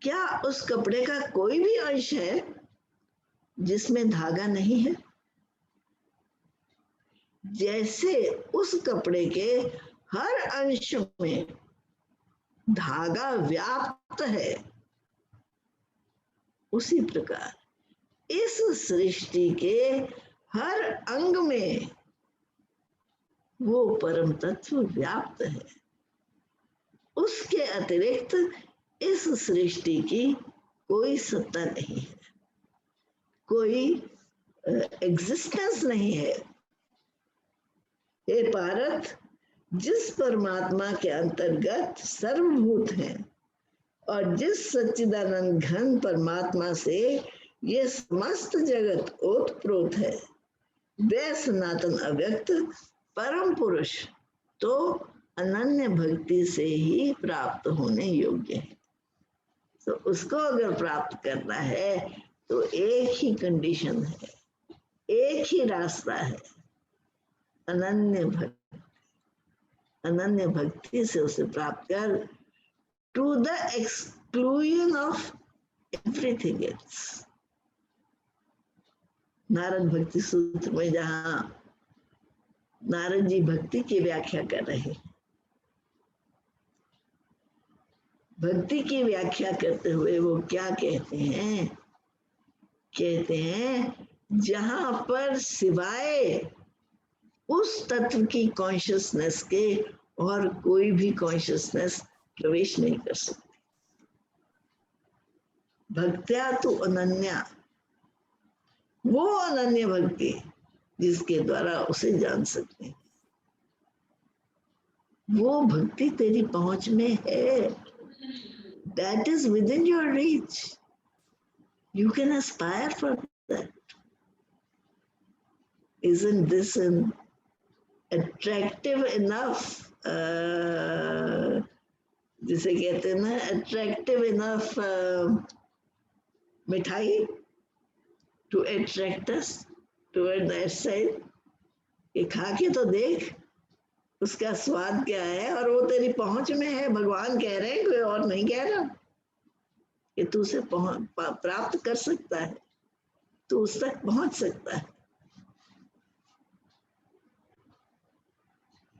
क्या उस कपड़े का कोई भी अंश है जिसमें धागा नहीं है? जैसे उस कपड़े के हर अंश में धागा व्याप्त है, उसी प्रकार इस सृष्टि के हर अंग में वो परम तत्व व्याप्त है। उसके अतिरिक्त इस सृष्टि की कोई सत्ता नहीं है, कोई एग्जिस्टेंस नहीं है। हे पारथ, जिस परमात्मा के अंतर्गत सर्वभूत हैं और जिस सच्चिदानंद घन परमात्मा से ये समस्त जगत ओतप्रोत है, वह सनातन अव्यक्त परम पुरुष तो अनन्य भक्ति से ही प्राप्त होने योग्य है। तो उसको अगर प्राप्त करना है तो एक ही कंडीशन है, एक ही रास्ता है, अनन्य भक्ति। अनन्य भक्ति से उसे प्राप्त कर, to the exclusion of everything else. Narada Bhakti Sutra में जहां नारद जी भक्ति की व्याख्या कर रहे हैं, भक्ति की व्याख्या करते हुए वो क्या कहते हैं? कहते हैं जहां पर सिवाय उस तत्व की कॉन्शियसनेस के और कोई भी कॉन्शियसनेस प्रवेश नहीं कर सकती। भक्त्या तो अनन्या, वो अनन्य भक्ति जिसके द्वारा उसे जान सकते हैं, वो भक्ति तेरी पहुंच में है। That is within your reach. You can aspire for that. Isn't this an attractive enough, जिसे कहते हैं ना, attractive enough मिठाई to attract us toward that side? ये खा के तो देख उसका स्वाद क्या है, और वो तेरी पहुंच में है। भगवान कह रहे हैं, कोई और नहीं कह रहा, कि तू उसे प्राप्त कर सकता है, तू उस तक पहुंच सकता है।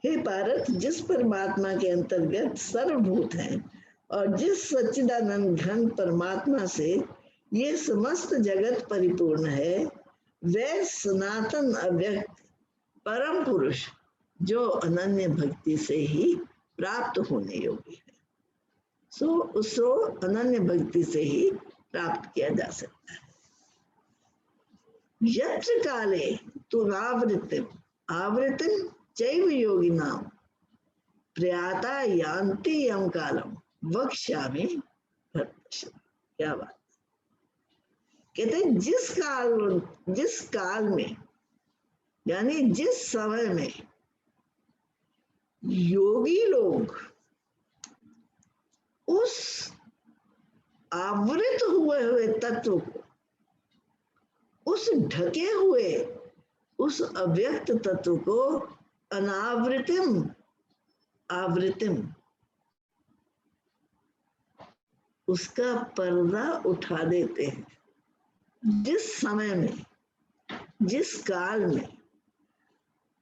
हे पारथ, जिस परमात्मा के अंतर्गत सर्वभूत हैं और जिस सच्चिदानंद घन परमात्मा से ये समस्त जगत परिपूर्ण है, वह सनातन अव्यक्त परम पुरुष जो अनन्य भक्ति से ही प्राप्त होने योग्य है। सो उसको अनन्य भक्ति से ही प्राप्त किया जा सकता है। यत्र काले तुरावृतिम आवृतिम चैव योगिनाम प्रयाता यान्ति यम कालम वक्ष्यामि भरतर्षभ। क्या बात! कहते जिस काल में, यानी जिस समय में योगी लोग उस आवृत हुए तत्व को, उस ढके हुए उस अव्यक्त तत्व को अनावृतिम आवृतिम, उसका पर्दा उठा देते हैं। जिस समय में, जिस काल में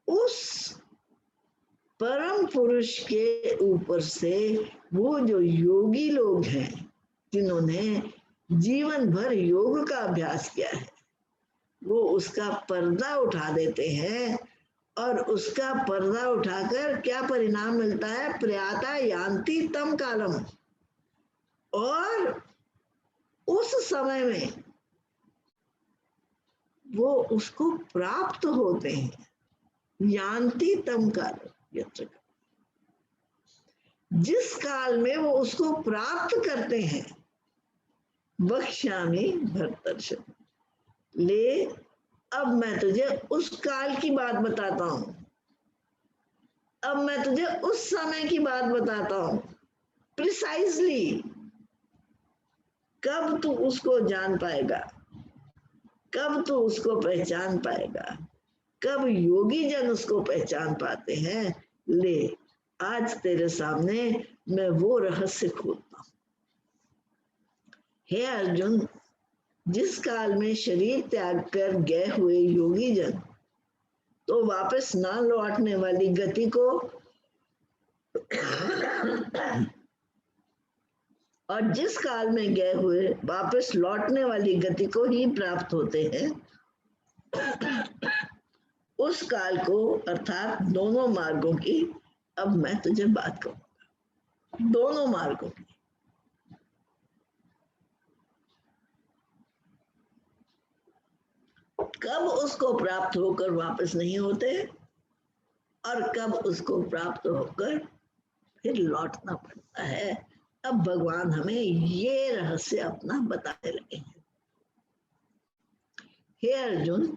उस परम पुरुष के ऊपर से वो जो योगी लोग हैं जिन्होंने जीवन भर योग का अभ्यास किया है, वो उसका पर्दा उठा देते हैं और उसका पर्दा उठाकर क्या परिणाम मिलता है? प्रयाता यान्ति तम कालम। और उस समय में वो उसको प्राप्त होते हैं। यान्ति तम कालम, यत्र, जिस काल में वो उसको प्राप्त करते हैं। वक्ष्यामि भरतर्षभ, ले अब मैं तुझे उस काल की बात बताता हूं, अब मैं तुझे उस समय की बात बताता हूं, प्रिसाइजली कब तू उसको जान पाएगा, कब तू उसको पहचान पाएगा, कब योगी जन उसको पहचान पाते हैं। ले आज तेरे सामने मैं वो रहस्य खोलता हूं। हे अर्जुन, जिस काल में शरीर त्याग कर गए हुए योगी जन तो वापस ना लौटने वाली गति को और जिस काल में गए हुए वापस लौटने वाली गति को ही प्राप्त होते हैं, उस काल को अर्थात दोनों मार्गों की अब मैं तुझे बात करूंगा। दोनों मार्गों की। कब उसको प्राप्त होकर वापस नहीं होते और कब उसको प्राप्त होकर फिर लौटना पड़ता है। अब भगवान हमें ये रहस्य अपना बताने लगे हैं। हे अर्जुन,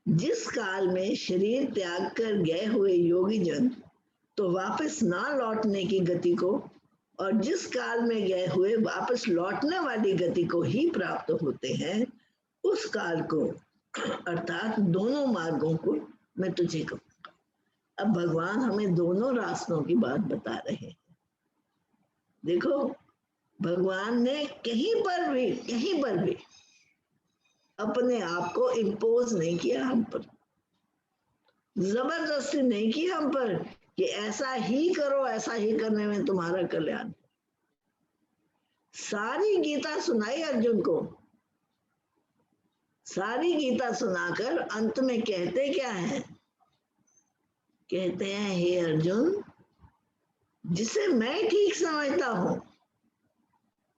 जिस काल में शरीर त्याग कर गए हुए योगी जन तो वापस ना लौटने की गति को और जिस काल में गए हुए वापस लौटने वाली गति को ही प्राप्त होते हैं, उस काल को अर्थात दोनों मार्गों को मैं तुझे कहूंगा। अब भगवान हमें दोनों रास्तों की बात बता रहे हैं। देखो, भगवान ने कहीं पर भी अपने आप को इम्पोज नहीं किया हम पर, जबरदस्ती नहीं की हम पर कि ऐसा ही करो, ऐसा ही करने में तुम्हारा कल्याण। सारी गीता सुनाई अर्जुन को, सारी गीता सुनाकर अंत में कहते क्या है? कहते हैं, हे अर्जुन, जिसे मैं ठीक समझता हूं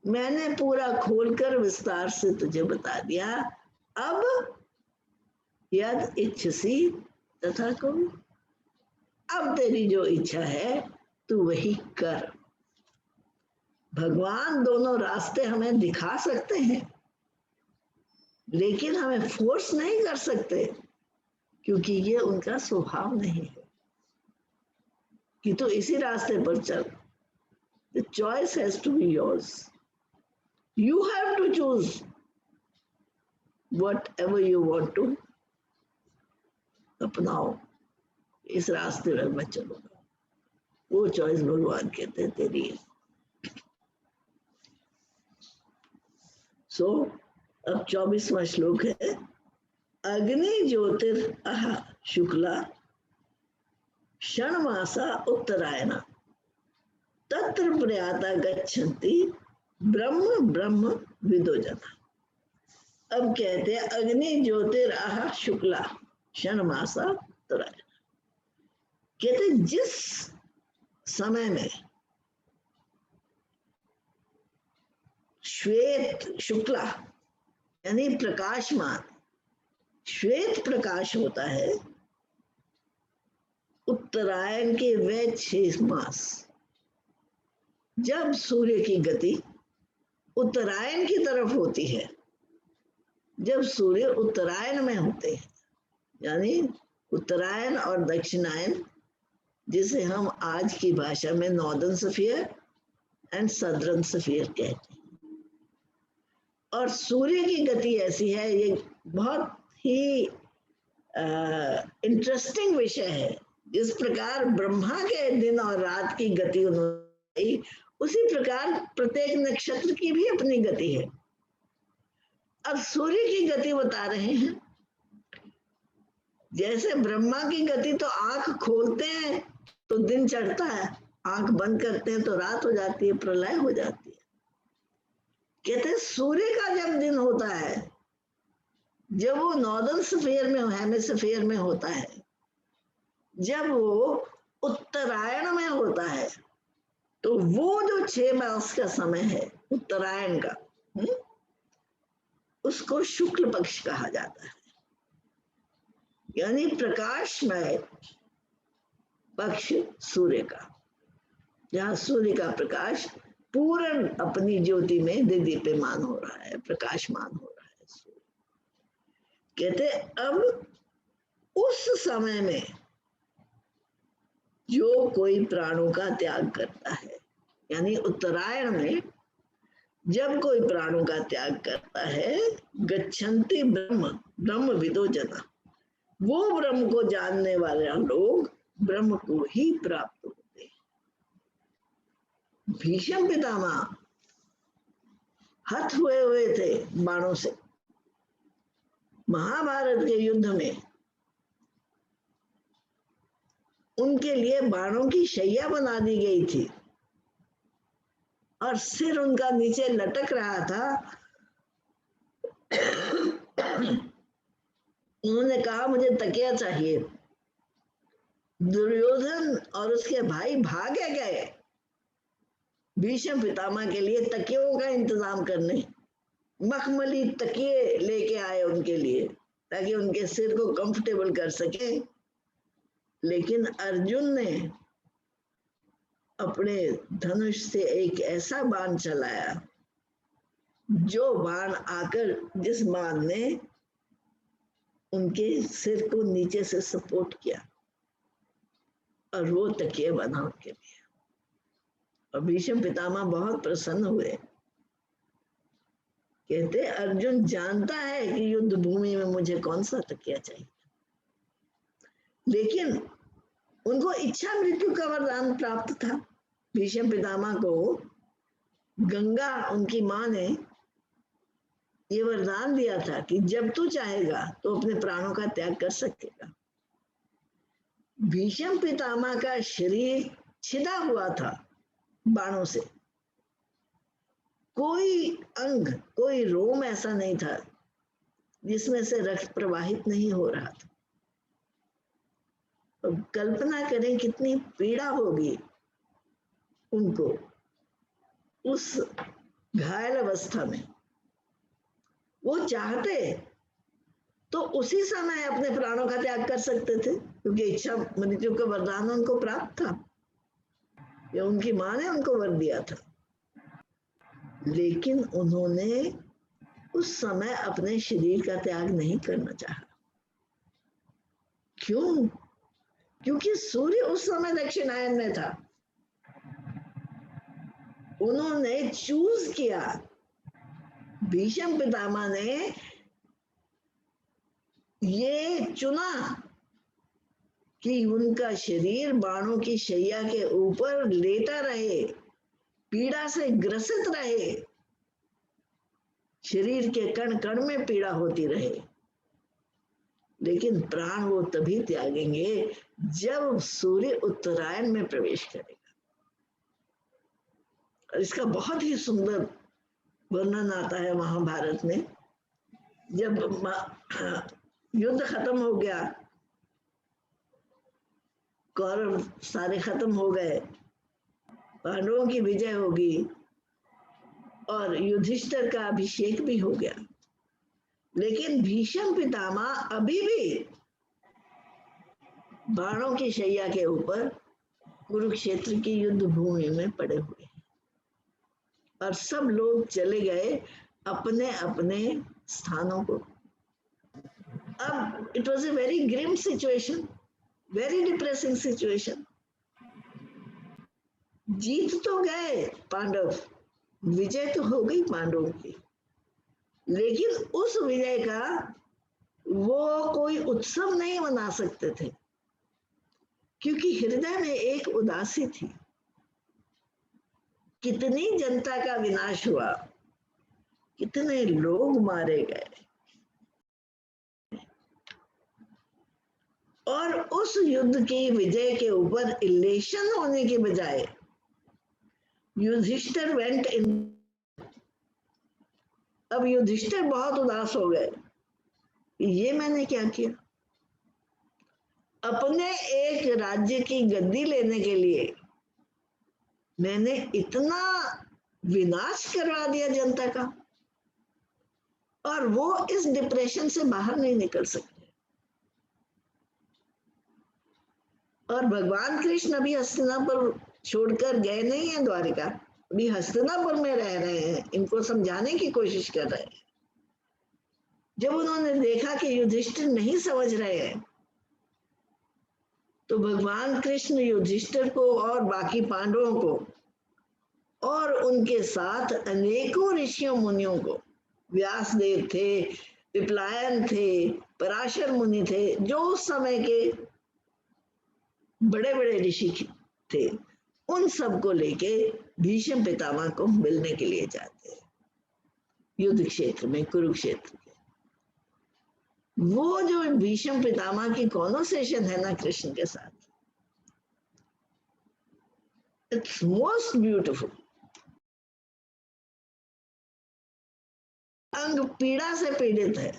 मैंने पूरा खोलकर विस्तार से तुझे बता दिया। अब यद इच्छसी तथा करो, अब तेरी जो इच्छा है तू वही कर। भगवान दोनों रास्ते हमें दिखा सकते हैं लेकिन हमें फोर्स नहीं कर सकते, क्योंकि ये उनका स्वभाव नहीं है कि तो इसी रास्ते पर चल। The choice has to be yours. You have to choose whatever you want to अपनाओ, इस रास्ते पर मैं चलूंगा। वो चॉइस भगवान कहते हैं तेरी है। अब 24वां श्लोक है, अग्नि ज्योतिर अह शुक्ला षण्मासा उत्तरायण तत्र प्रयाता गच्छन्ति ब्रह्म ब्रह्म विदो जना। अब कहते हैं अग्नि ज्योतिर अह शुक्ला षण्मासा उत्तरायण। कहते जिस समय में श्वेत शुक्ला यानी प्रकाशमान श्वेत प्रकाश होता है, उत्तरायण के वे 6 मास, जब सूर्य की गति उत्तरायण की तरफ होती है, जब सूर्य उत्तरायण में होते हैं, यानी उत्तरायण और दक्षिणायन, जिसे हम आज की भाषा में northern sphere and southern sphere कहते हैं। और सूर्य की गति ऐसी है, ये बहुत ही इंटरेस्टिंग विषय है। जिस प्रकार ब्रह्मा के दिन और रात की गति उन्होंने, उसी प्रकार प्रत्येक नक्षत्र की भी अपनी गति है। अब सूर्य की गति बता रहे हैं। जैसे ब्रह्मा की गति तो आंख खोलते हैं तो दिन चढ़ता है, आंख बंद करते हैं तो रात हो जाती है, प्रलय हो जाती है। कहते हैं सूर्य का जब दिन होता है, जब वो नॉर्दर्न स्फीयर में, हेमिस्फीयर में होता है, जब वो उत्तरायण में होता है, तो वो जो 6 मास का समय है उत्तरायण का, उसको शुक्ल पक्ष कहा जाता है। यानी प्रकाशमय पक्ष सूर्य का, जहां सूर्य का प्रकाश पूर्ण अपनी ज्योति में दीप्यमान हो रहा है, प्रकाशमान हो रहा है सूर्य। कहते अब उस समय में जो कोई प्राणों का त्याग करता है, यानी उत्तरायण में जब कोई प्राणों का त्याग करता है, गच्छन्ति ब्रह्म विदो जना, वो ब्रह्म को जानने वाले लोग ब्रह्म को ही प्राप्त होते हैं। भीष्म पितामह हत हुए थे बाणों से महाभारत के युद्ध में। उनके लिए बाणों की शैया बना दी गई थी और सिर उनका नीचे लटक रहा था। उन्होंने कहा मुझे तकिया चाहिए। दुर्योधन और उसके भाई भागे गए भीष्म पितामह के लिए तकियों का इंतजाम करने। मखमली तकिए लेके आए उनके लिए ताकि उनके सिर को कंफर्टेबल कर सके। लेकिन अर्जुन ने अपने धनुष से एक ऐसा बाण चलाया, जो बाण आकर जिस बाण ने उनके सिर को नीचे से सपोर्ट किया और वो तकिए बना उनके लिए। और भीष्म पितामह बहुत प्रसन्न हुए। कहते अर्जुन जानता है कि युद्ध भूमि में मुझे कौन सा तकिया चाहिए, लेकिन उनको इच्छा मृत्यु का वरदान प्राप्त था। भीष्म पितामह को गंगा उनकी माँ ने ये वरदान दिया था कि जब तू चाहेगा तो अपने प्राणों का त्याग कर सकेगा। भीष्म पितामह का शरीर छिदा हुआ था बाणों से, कोई अंग कोई रोम ऐसा नहीं था जिसमें से रक्त प्रवाहित नहीं हो रहा था। तो कल्पना करें कितनी पीड़ा होगी उनको उस घायल अवस्था में। वो चाहते तो उसी समय अपने प्राणों का त्याग कर सकते थे, क्योंकि इच्छा मृत्यु का वरदान उनको प्राप्त था, ये उनकी माँ ने उनको वर दिया था। लेकिन उन्होंने उस समय अपने शरीर का त्याग नहीं करना चाहा। क्यों? क्योंकि सूर्य उस समय दक्षिणायन में था। उन्होंने चूज किया, भीष्म पितामह ने ये चुना कि उनका शरीर बाणों की शैया के ऊपर लेटा रहे, पीड़ा से ग्रसित रहे, शरीर के कण कण में पीड़ा होती रहे। लेकिन प्राण वो तभी त्यागेंगे जब सूर्य उत्तरायण में प्रवेश करेगा। और इसका बहुत ही सुंदर वर्णन आता है महाभारत में। जब युद्ध खत्म हो गया, कौरव सारे खत्म हो गए, पांडवों की विजय होगी और युधिष्ठिर का अभिषेक भी हो गया, लेकिन भीष्म पितामह अभी भी बाणों की शैया के ऊपर कुरुक्षेत्र की युद्ध भूमि में पड़े हुए हैं। और सब लोग चले गए अपने अपने स्थानों को। अब it was a very grim situation, very depressing situation. जीत तो गए पांडव, विजय तो हो गई पांडवों की, लेकिन उस विजय का वो कोई उत्सव नहीं मना सकते थे, क्योंकि हृदय में एक उदासी थी। कितनी जनता का विनाश हुआ, कितने लोग मारे गए। और उस युद्ध की विजय के ऊपर इलेशन होने के बजाय युधिष्ठिर वेंट इन। अब युधिष्ठिर बहुत उदास हो गए, ये मैंने क्या किया, अपने एक राज्य की गद्दी लेने के लिए मैंने इतना विनाश करवा दिया जनता का, और वो इस डिप्रेशन से बाहर नहीं निकल सकते। और भगवान कृष्ण अभी हस्तिनापुर छोड़कर गए नहीं है द्वारिका, अभी हस्तिनापुर में रह रहे हैं, इनको समझाने की कोशिश कर रहे हैं। जब उन्होंने देखा कि युधिष्ठिर नहीं समझ रहे हैं, तो भगवान कृष्ण युधिष्ठिर को और बाकी पांडवों को और उनके साथ अनेकों ऋषियों मुनियों को, व्यास देव थे, पिपलायन थे, पराशर मुनि थे, जो उस समय के बड़े बड़े ऋषि थे, उन सबको लेके भीष्म पितामह को मिलने के लिए जाते हैं युद्ध क्षेत्र में, कुरुक्षेत्र में। वो जो भीष्म पितामह की कॉन्वर्सेशन है ना कृष्ण के साथ, इट्स मोस्ट ब्यूटिफुल। अंग पीड़ा से पीड़ित है,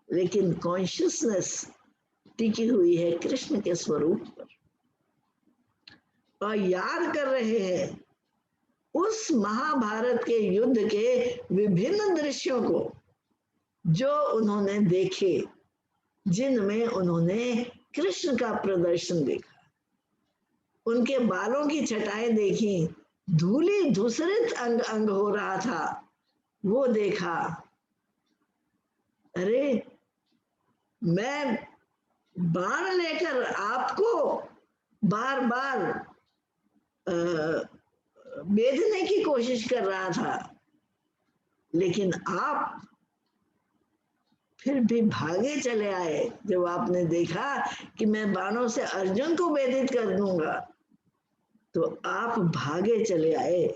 लेकिन कॉन्शियसनेस टिकी हुई है कृष्ण के स्वरूप पर, और याद कर रहे हैं उस महाभारत के युद्ध के विभिन्न दृश्यों को जो उन्होंने देखे, जिनमें उन्होंने कृष्ण का प्रदर्शन देखा, उनके बालों की छटाएं देखी, धूली धूसरित अंग अंग हो रहा था, वो देखा। अरे मैं बाण लेकर आपको बार बार बेधने की कोशिश कर रहा था, लेकिन आप फिर भी भागे चले आए। जब आपने देखा कि मैं बाणों से अर्जुन को वेदित कर दूंगा, तो आप भागे चले आए।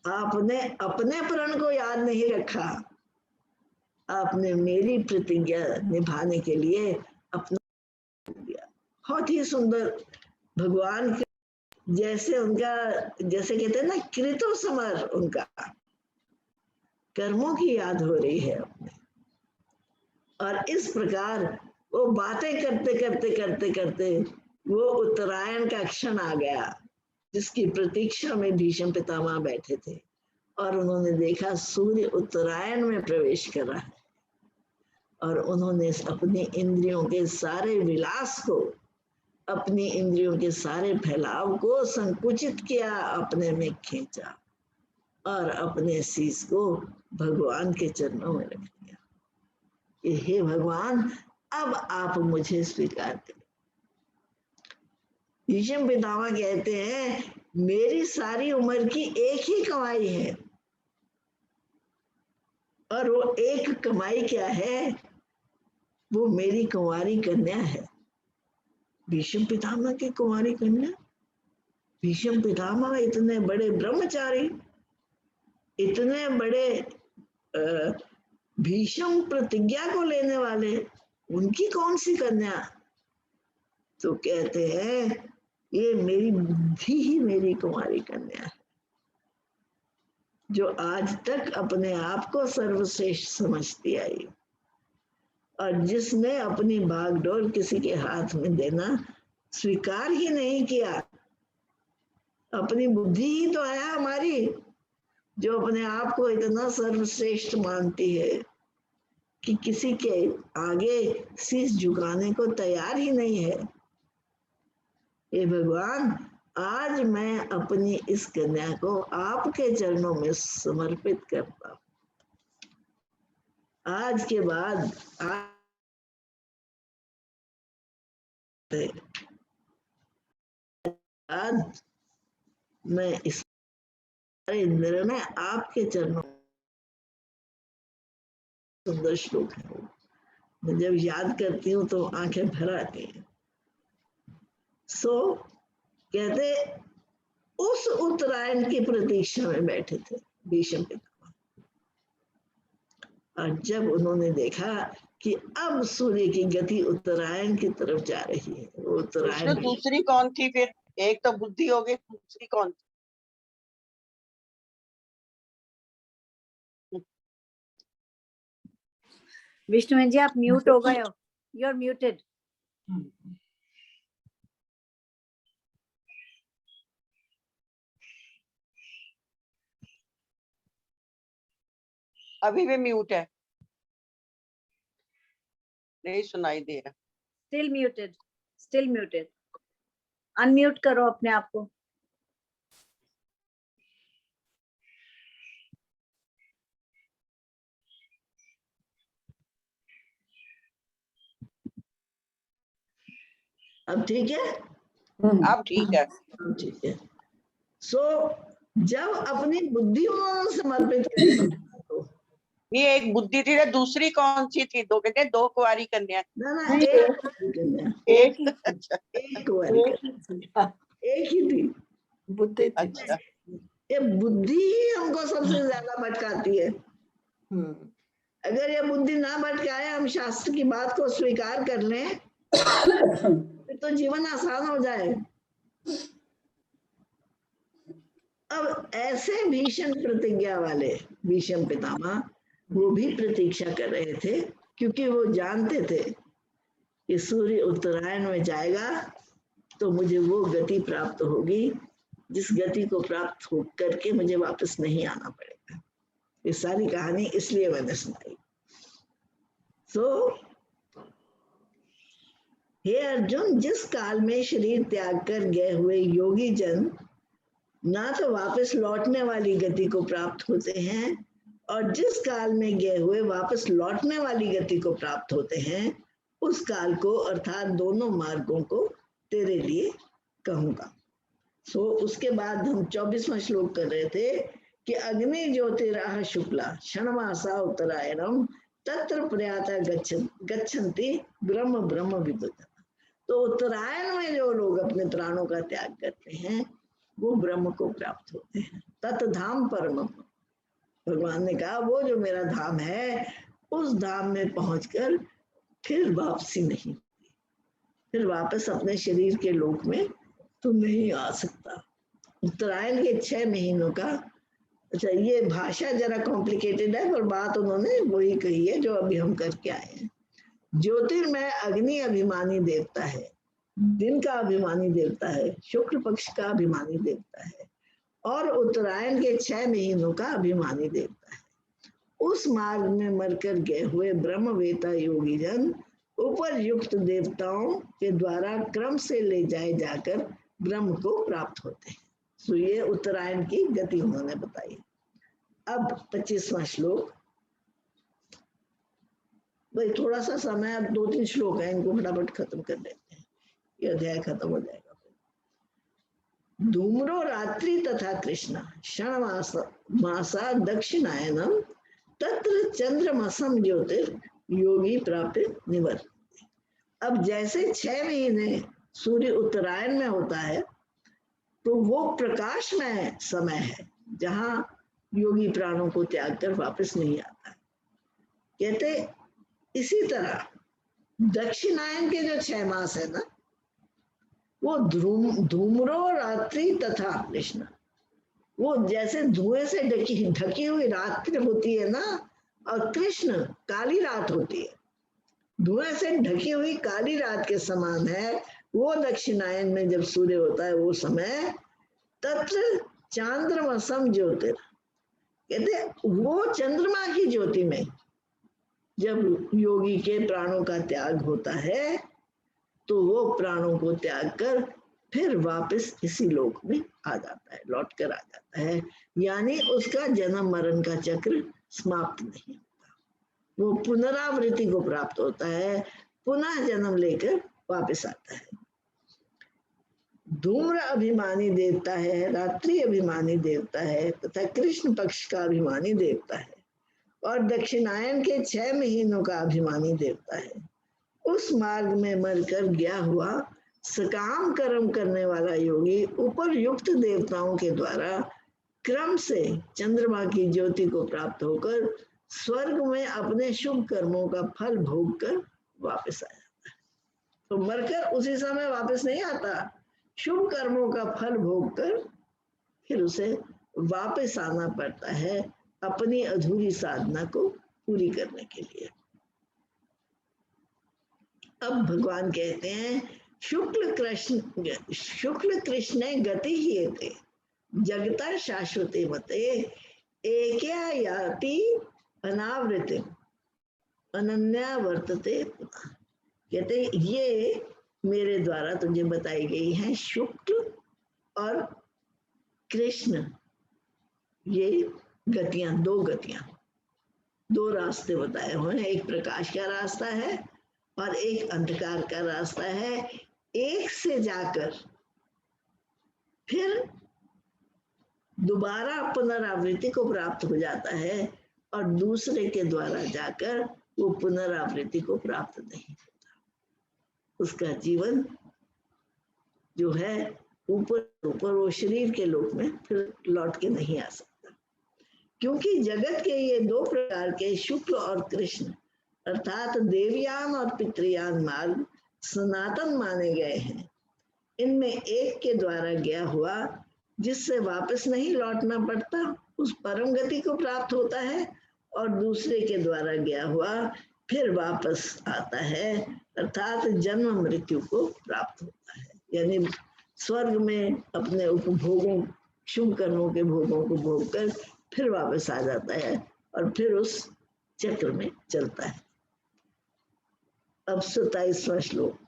आपने अपने प्रण को याद नहीं रखा, आपने मेरी प्रतिज्ञा निभाने के लिए अपना दिया। बहुत ही सुंदर भगवान के, जैसे उनका, जैसे कहते हैं ना, कृतो समर, उनका कर्मों की याद हो रही है अपने। और इस प्रकार वो बातें करते करते करते करते वो उत्तरायण का क्षण आ गया, जिसकी प्रतीक्षा में भीष्म पितामह बैठे थे, और उन्होंने देखा सूर्य उत्तरायण में प्रवेश कर रहा है, और उन्होंने अपनी इंद्रियों के सारे विलास को, अपनी इंद्रियों के सारे फैलाव को संकुचित किया, अपने में खींचा, और अपने शीश को भगवान के चरणों में रख दिया कि हे भगवान, अब आप मुझे स्वीकार करें। भीष्म पितामह कहते हैं, मेरी सारी उम्र की एक ही कमाई है, और वो एक कमाई क्या है, वो मेरी कुंवारी कन्या है। भीष्म पितामह की कुंवारी कन्या, भीष्म पितामह इतने बड़े ब्रह्मचारी, इतने बड़े भीष्म प्रतिज्ञा को लेने वाले, उनकी कौन सी कन्या? तो कहते हैं, ये मेरी बुद्धि ही मेरी कुंवारी कन्या है, जो आज तक अपने आप को सर्वश्रेष्ठ समझती आई, और जिसने अपनी बागडोर किसी के हाथ में देना स्वीकार ही नहीं किया। अपनी बुद्धि ही तो है हमारी, जो अपने आप को इतना सर्वश्रेष्ठ मानती है कि किसी के आगे शीश झुकाने को तैयार ही नहीं है। हे भगवान, आज मैं अपनी इस कन्या को आपके चरणों में समर्पित करता हूं। आज के बाद आज मैं इस सारे निर्णय आपके चरणों, सुंदर श्लोक है, मैं जब याद करती हूँ तो आंखें भर आती हैं। सो कहते, उस उत्तरायण की प्रतीक्षा में बैठे थे भीष्म पितामह, और जब उन्होंने देखा कि अब सूर्य की गति उत्तरायण की तरफ जा रही है। वो उत्तरायण दूसरी कौन थी फिर? एक तो बुद्धि हो गई, दूसरी कौन थी? विष्णु जी, आप म्यूट हो गए हो। You are muted. अभी भी म्यूट है, नहीं सुनाई दे रहा। Still muted, still muted. Unmute करो अपने आप को। अब ठीक है? अब ठीक है। अब ठीक है। सो जब अपनी बुद्धि उन्होंने समर्पित करी तो ये एक बुद्धि थी ना, दूसरी कौन सी थी? दो कहते हैं, दो कुंवारी कन्या। ना एक कन्या, एक एक कुंवारी कन्या, एक ही थी बुद्धि थी। अच्छा, ये बुद्धि ही हमको सबसे ज्यादा भटकाती है। अगर ये बुद्धि ना भटकाए, हम शास्त्र की बात को स्वीकार कर लें, फिर तो जीवन आसान हो जाए। अब ऐसे भीषण प्रतिज्ञा वाले भीष्म पितामह वो भी प्रतीक्षा कर रहे थे, क्योंकि वो जानते थे कि सूर्य उत्तरायण में जाएगा तो मुझे वो गति प्राप्त होगी जिस गति को प्राप्त हो करके मुझे वापस नहीं आना पड़ेगा। ये सारी कहानी इसलिए मैंने सुनाई। हे अर्जुन, जिस काल में शरीर त्याग कर गए हुए योगी जन ना तो वापस लौटने वाली गति को प्राप्त होते हैं, और जिस काल में गए हुए वापस लौटने वाली गति को प्राप्त होते हैं, उस काल को अर्थात दोनों मार्गों को तेरे लिए कहूंगा। उसके बाद हम 24वां श्लोक कर रहे थे कि अग्नि ज्योतिराह शुक्ला क्षणमासा उत्तरायणम तत्र प्रयाता गच्छन्ति ब्रह्म ब्रह्म विदुता। तो उत्तरायण में जो लोग अपने प्राणों का त्याग करते हैं वो ब्रह्म को प्राप्त होते हैं। तत्धाम परम, भगवान ने कहा वो जो मेरा धाम है उस धाम में पहुंचकर फिर वापसी नहीं, फिर वापस अपने शरीर के लोक में तो नहीं आ सकता। उत्तरायण के 6 महीनों का, अच्छा ये भाषा जरा कॉम्प्लिकेटेड है पर बात उन्होंने वही कही है जो अभी हम करके आए हैं। ज्योतिर्मय अग्नि अभिमानी देवता है, दिन का अभिमानी देवता है, शुक्ल पक्ष का अभिमानी देवता है, और उत्तरायण के 6 महीनों का अभिमानी देवता है। उस मार्ग में मरकर गए हुए ब्रह्मवेता योगी जन ऊपर युक्त देवताओं के द्वारा क्रम से ले जाए जाकर ब्रह्म को प्राप्त होते हैं। तो ये उत्तरायण की गति उन्होंने बताई। अब 25वां श्लोक, भाई थोड़ा सा समय, अब 2-3 श्लोक है, इनको फटाफट खत्म कर देते हैं, ये अध्याय खत्म हो जाएगा। धूम्रो रात्रि तथा कृष्णा क्षण मासा दक्षिणायनम तत्र चंद्रमसम ज्योतिर योगी प्राप्त निवर्त। अब जैसे 6 महीने सूर्य उत्तरायण में होता है तो वो प्रकाशमय समय है जहां योगी प्राणों को त्याग कर वापस नहीं आता। कहते इसी तरह दक्षिणायन के जो 6 मास है ना, वो धूम्रो रात्रि तथा कृष्ण, वो जैसे धुएं से ढकी हुई रात्रि होती है ना, और कृष्ण काली रात होती है, धुएं से ढकी हुई काली रात के समान है वो दक्षिणायन में जब सूर्य होता है वो समय। तत्र चांद्रमसम ज्योतिर, कहते वो चंद्रमा की ज्योति में जब योगी के प्राणों का त्याग होता है तो वो प्राणों को त्याग कर फिर वापस इसी लोक में आ जाता है, लौट कर आ जाता है, यानी उसका जन्म मरण का चक्र समाप्त नहीं होता, वो पुनरावृत्ति को प्राप्त होता है, पुनः जन्म लेकर वापस आता है। धूम्र अभिमानी देवता है, रात्रि अभिमानी देवता है तथा कृष्ण पक्ष का अभिमानी देवता है, और दक्षिणायन के 6 महीनों का अभिमानी देवता है। उस मार्ग में मरकर गया हुआ सकाम कर्म करने वाला योगी ऊपर युक्त देवताओं के द्वारा क्रम से चंद्रमा की ज्योति को प्राप्त होकर स्वर्ग में अपने शुभ कर्मों का फल भोग कर वापस आ जाता है। तो मरकर उसी समय वापस नहीं आता, शुभ कर्मों का फल भोग कर फिर उसे वापस आना पड़ता है अपनी अधूरी साधना को पूरी करने के लिए। अब भगवान कहते हैं शुक्ल कृष्ण गति ही थे जगता शाश्वते मते एक्या याति अनावृति अनन्या वर्तते पुनः। कहते ये मेरे द्वारा तुझे बताई गई है शुक्ल और कृष्ण, ये गतियां, दो गतियां, दो रास्ते बताए हुए हैं। एक प्रकाश का रास्ता है और एक अंधकार का रास्ता है। एक से जाकर फिर दोबारा पुनरावृत्ति को प्राप्त हो जाता है और दूसरे के द्वारा जाकर वो पुनरावृत्ति को प्राप्त नहीं होता। उसका जीवन जो है ऊपर ऊपर वो शरीर के लोक में फिर लौट के नहीं आ सकता, क्योंकि जगत के ये दो प्रकार के शुक्ल और कृष्ण अर्थात देवयान और पितृयान मार्ग सनातन माने गए हैं। इनमें एक के द्वारा गया हुआ जिससे वापस नहीं लौटना पड़ता उस परम गति को प्राप्त होता है, और दूसरे के द्वारा गया हुआ फिर वापस आता है अर्थात जन्म मृत्यु को प्राप्त होता है। यानी स्वर्ग में अपने उपभोगों, शुभ कर्मों के भोगों को भोग कर फिर वापस आ जाता है और फिर उस चक्र में चलता है। अब 27वां श्लोक।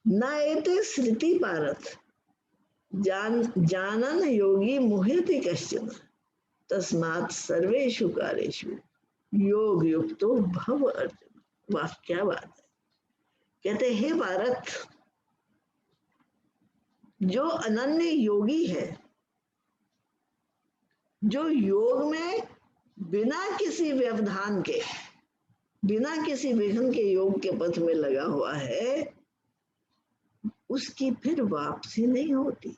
न एते श्रुति पारथ जानन योगी मुह्यति कश्चन तस्मात् सर्वेषु कालेषु योग युक्तो भव अर्जुन। वाह क्या बात है। कहते हे भारत, जो अनन्य योगी है, जो योग में बिना किसी व्यवधान के, बिना किसी विघ्न के योग के पथ में लगा हुआ है, उसकी फिर वापसी नहीं होती,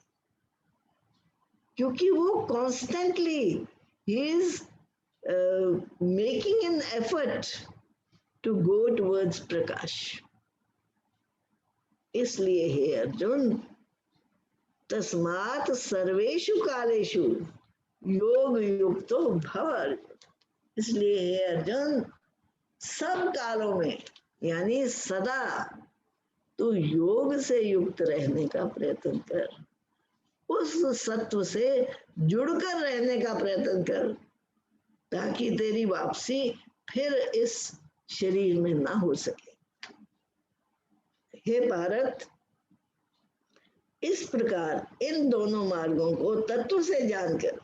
क्योंकि वो कॉन्स्टेंटली ही is making an effort to go towards प्रकाश। इसलिए हे अर्जुन, तस्मात् सर्वेषु कालेषु योग युक्तो भव अर्जुन। इसलिए हे अर्जुन, सब कालों में यानी सदा तू योग से युक्त रहने का प्रयत्न कर, उस सत्व से जुड़कर रहने का प्रयत्न कर, ताकि तेरी वापसी फिर इस शरीर में ना हो सके। हे भारत, इस प्रकार इन दोनों मार्गों को तत्व से जानकर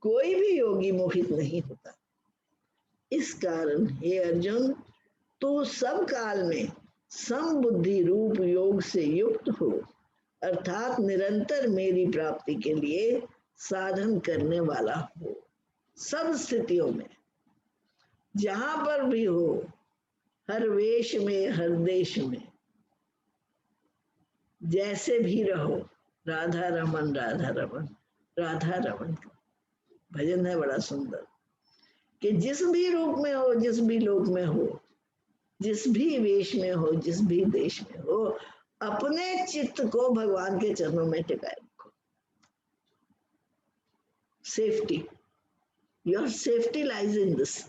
कोई भी योगी मोहित नहीं होता। इस कारण हे अर्जुन, तू सब काल में समबुद्धि रूप योग से युक्त हो, अर्थात निरंतर मेरी प्राप्ति के लिए साधन करने वाला हो। सब स्थितियों में, जहां पर भी हो, हर वेश में, हर देश में, जैसे भी रहो, राधा रमन राधा रमन राधा रमन। भजन है बड़ा सुंदर कि जिस भी रूप में हो, जिस भी लोक में हो, जिस भी वेश में हो, जिस भी देश में हो, अपने चित्त को भगवान के चरणों में टिकाए रखो। Safety, your safety lies in this.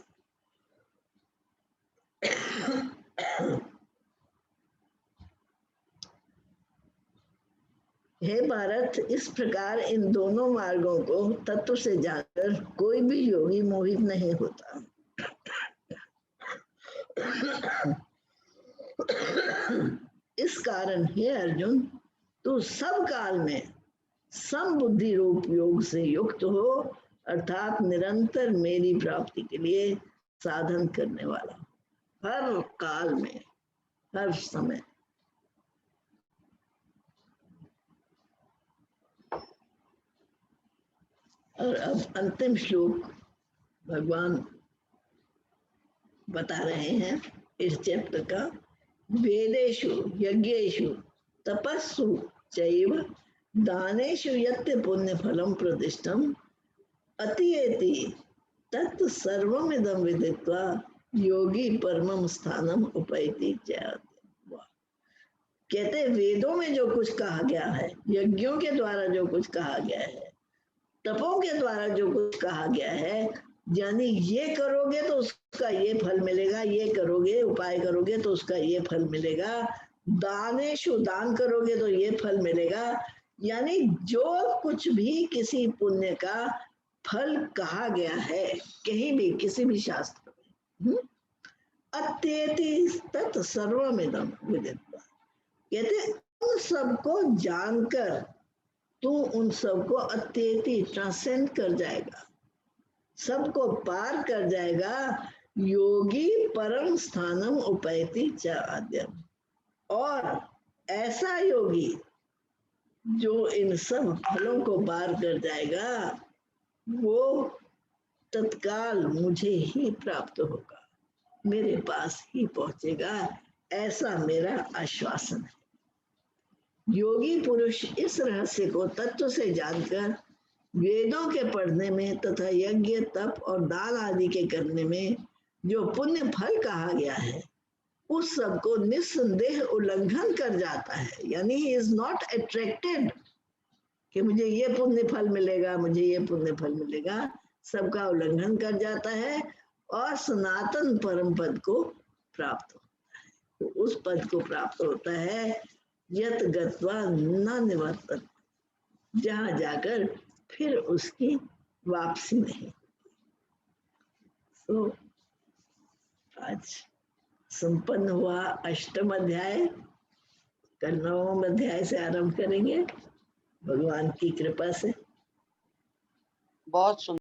हे भारत, इस प्रकार इन दोनों मार्गों को तत्व से जानकर कोई भी योगी मोहित नहीं होता। इस कारण हे अर्जुन, तू सब काल में समबुद्धि रूप योग से युक्त हो, अर्थात निरंतर मेरी प्राप्ति के लिए साधन करने वाला, हर काल में, हर समय। और अब अंतिम श्लोक भगवान बता रहे हैं इस चैप्टर का। वेदेषु यज्ञेषु तपस्सु चैव दानेषु यत् पुण्य फलम प्रतिष्ठम अतिएति तत् सर्वमिदं विदित्वा योगी परमं स्थानम उपैति जयते। कहते वेदों में जो कुछ कहा गया है, यज्ञों के द्वारा जो कुछ कहा गया है, तपों के द्वारा जो कुछ कहा गया है, यानी ये करोगे तो उसका ये फल मिलेगा, ये करोगे उपाय करोगे तो उसका ये फल मिलेगा, दानेशु दान करोगे तो ये फल मिलेगा, यानी जो कुछ भी किसी पुण्य का फल कहा गया है कहीं भी किसी भी शास्त्र में, अत्येति तत् सर्वमिदं विदित्वा, कहते उन सबको जानकर तू उन सबको अत्येति ट्रांसेंड कर जाएगा, सबको पार कर जाएगा। योगी परम स्थानम उपैति च आद्यम, और ऐसा योगी जो इन सब फलों को पार कर जाएगा वो तत्काल मुझे ही प्राप्त होगा, मेरे पास ही पहुंचेगा, ऐसा मेरा आश्वासन है। योगी पुरुष इस रहस्य को तत्व से जानकर वेदों के पढ़ने में तथा यज्ञ तप और दान आदि के करने में जो पुण्य फल कहा गया है उस सब को निस्संदेह उल्लंघन कर जाता है, यानी ही इज नॉट अट्रैक्टेड कि मुझे ये पुण्य फल मिलेगा, मुझे ये पुण्य फल मिलेगा, सबका उल्लंघन कर जाता है और सनातन परम पद को प्राप्त होता है। तो उस पद को प्राप्त होता है यत गत्वा न निवर्तन, जहां जाकर फिर उसकी वापसी नहीं। तो आज संपन्न हुआ अष्टम अध्याय, कल नवम अध्याय से आरंभ करेंगे भगवान की कृपा से। बहुत सुंदर।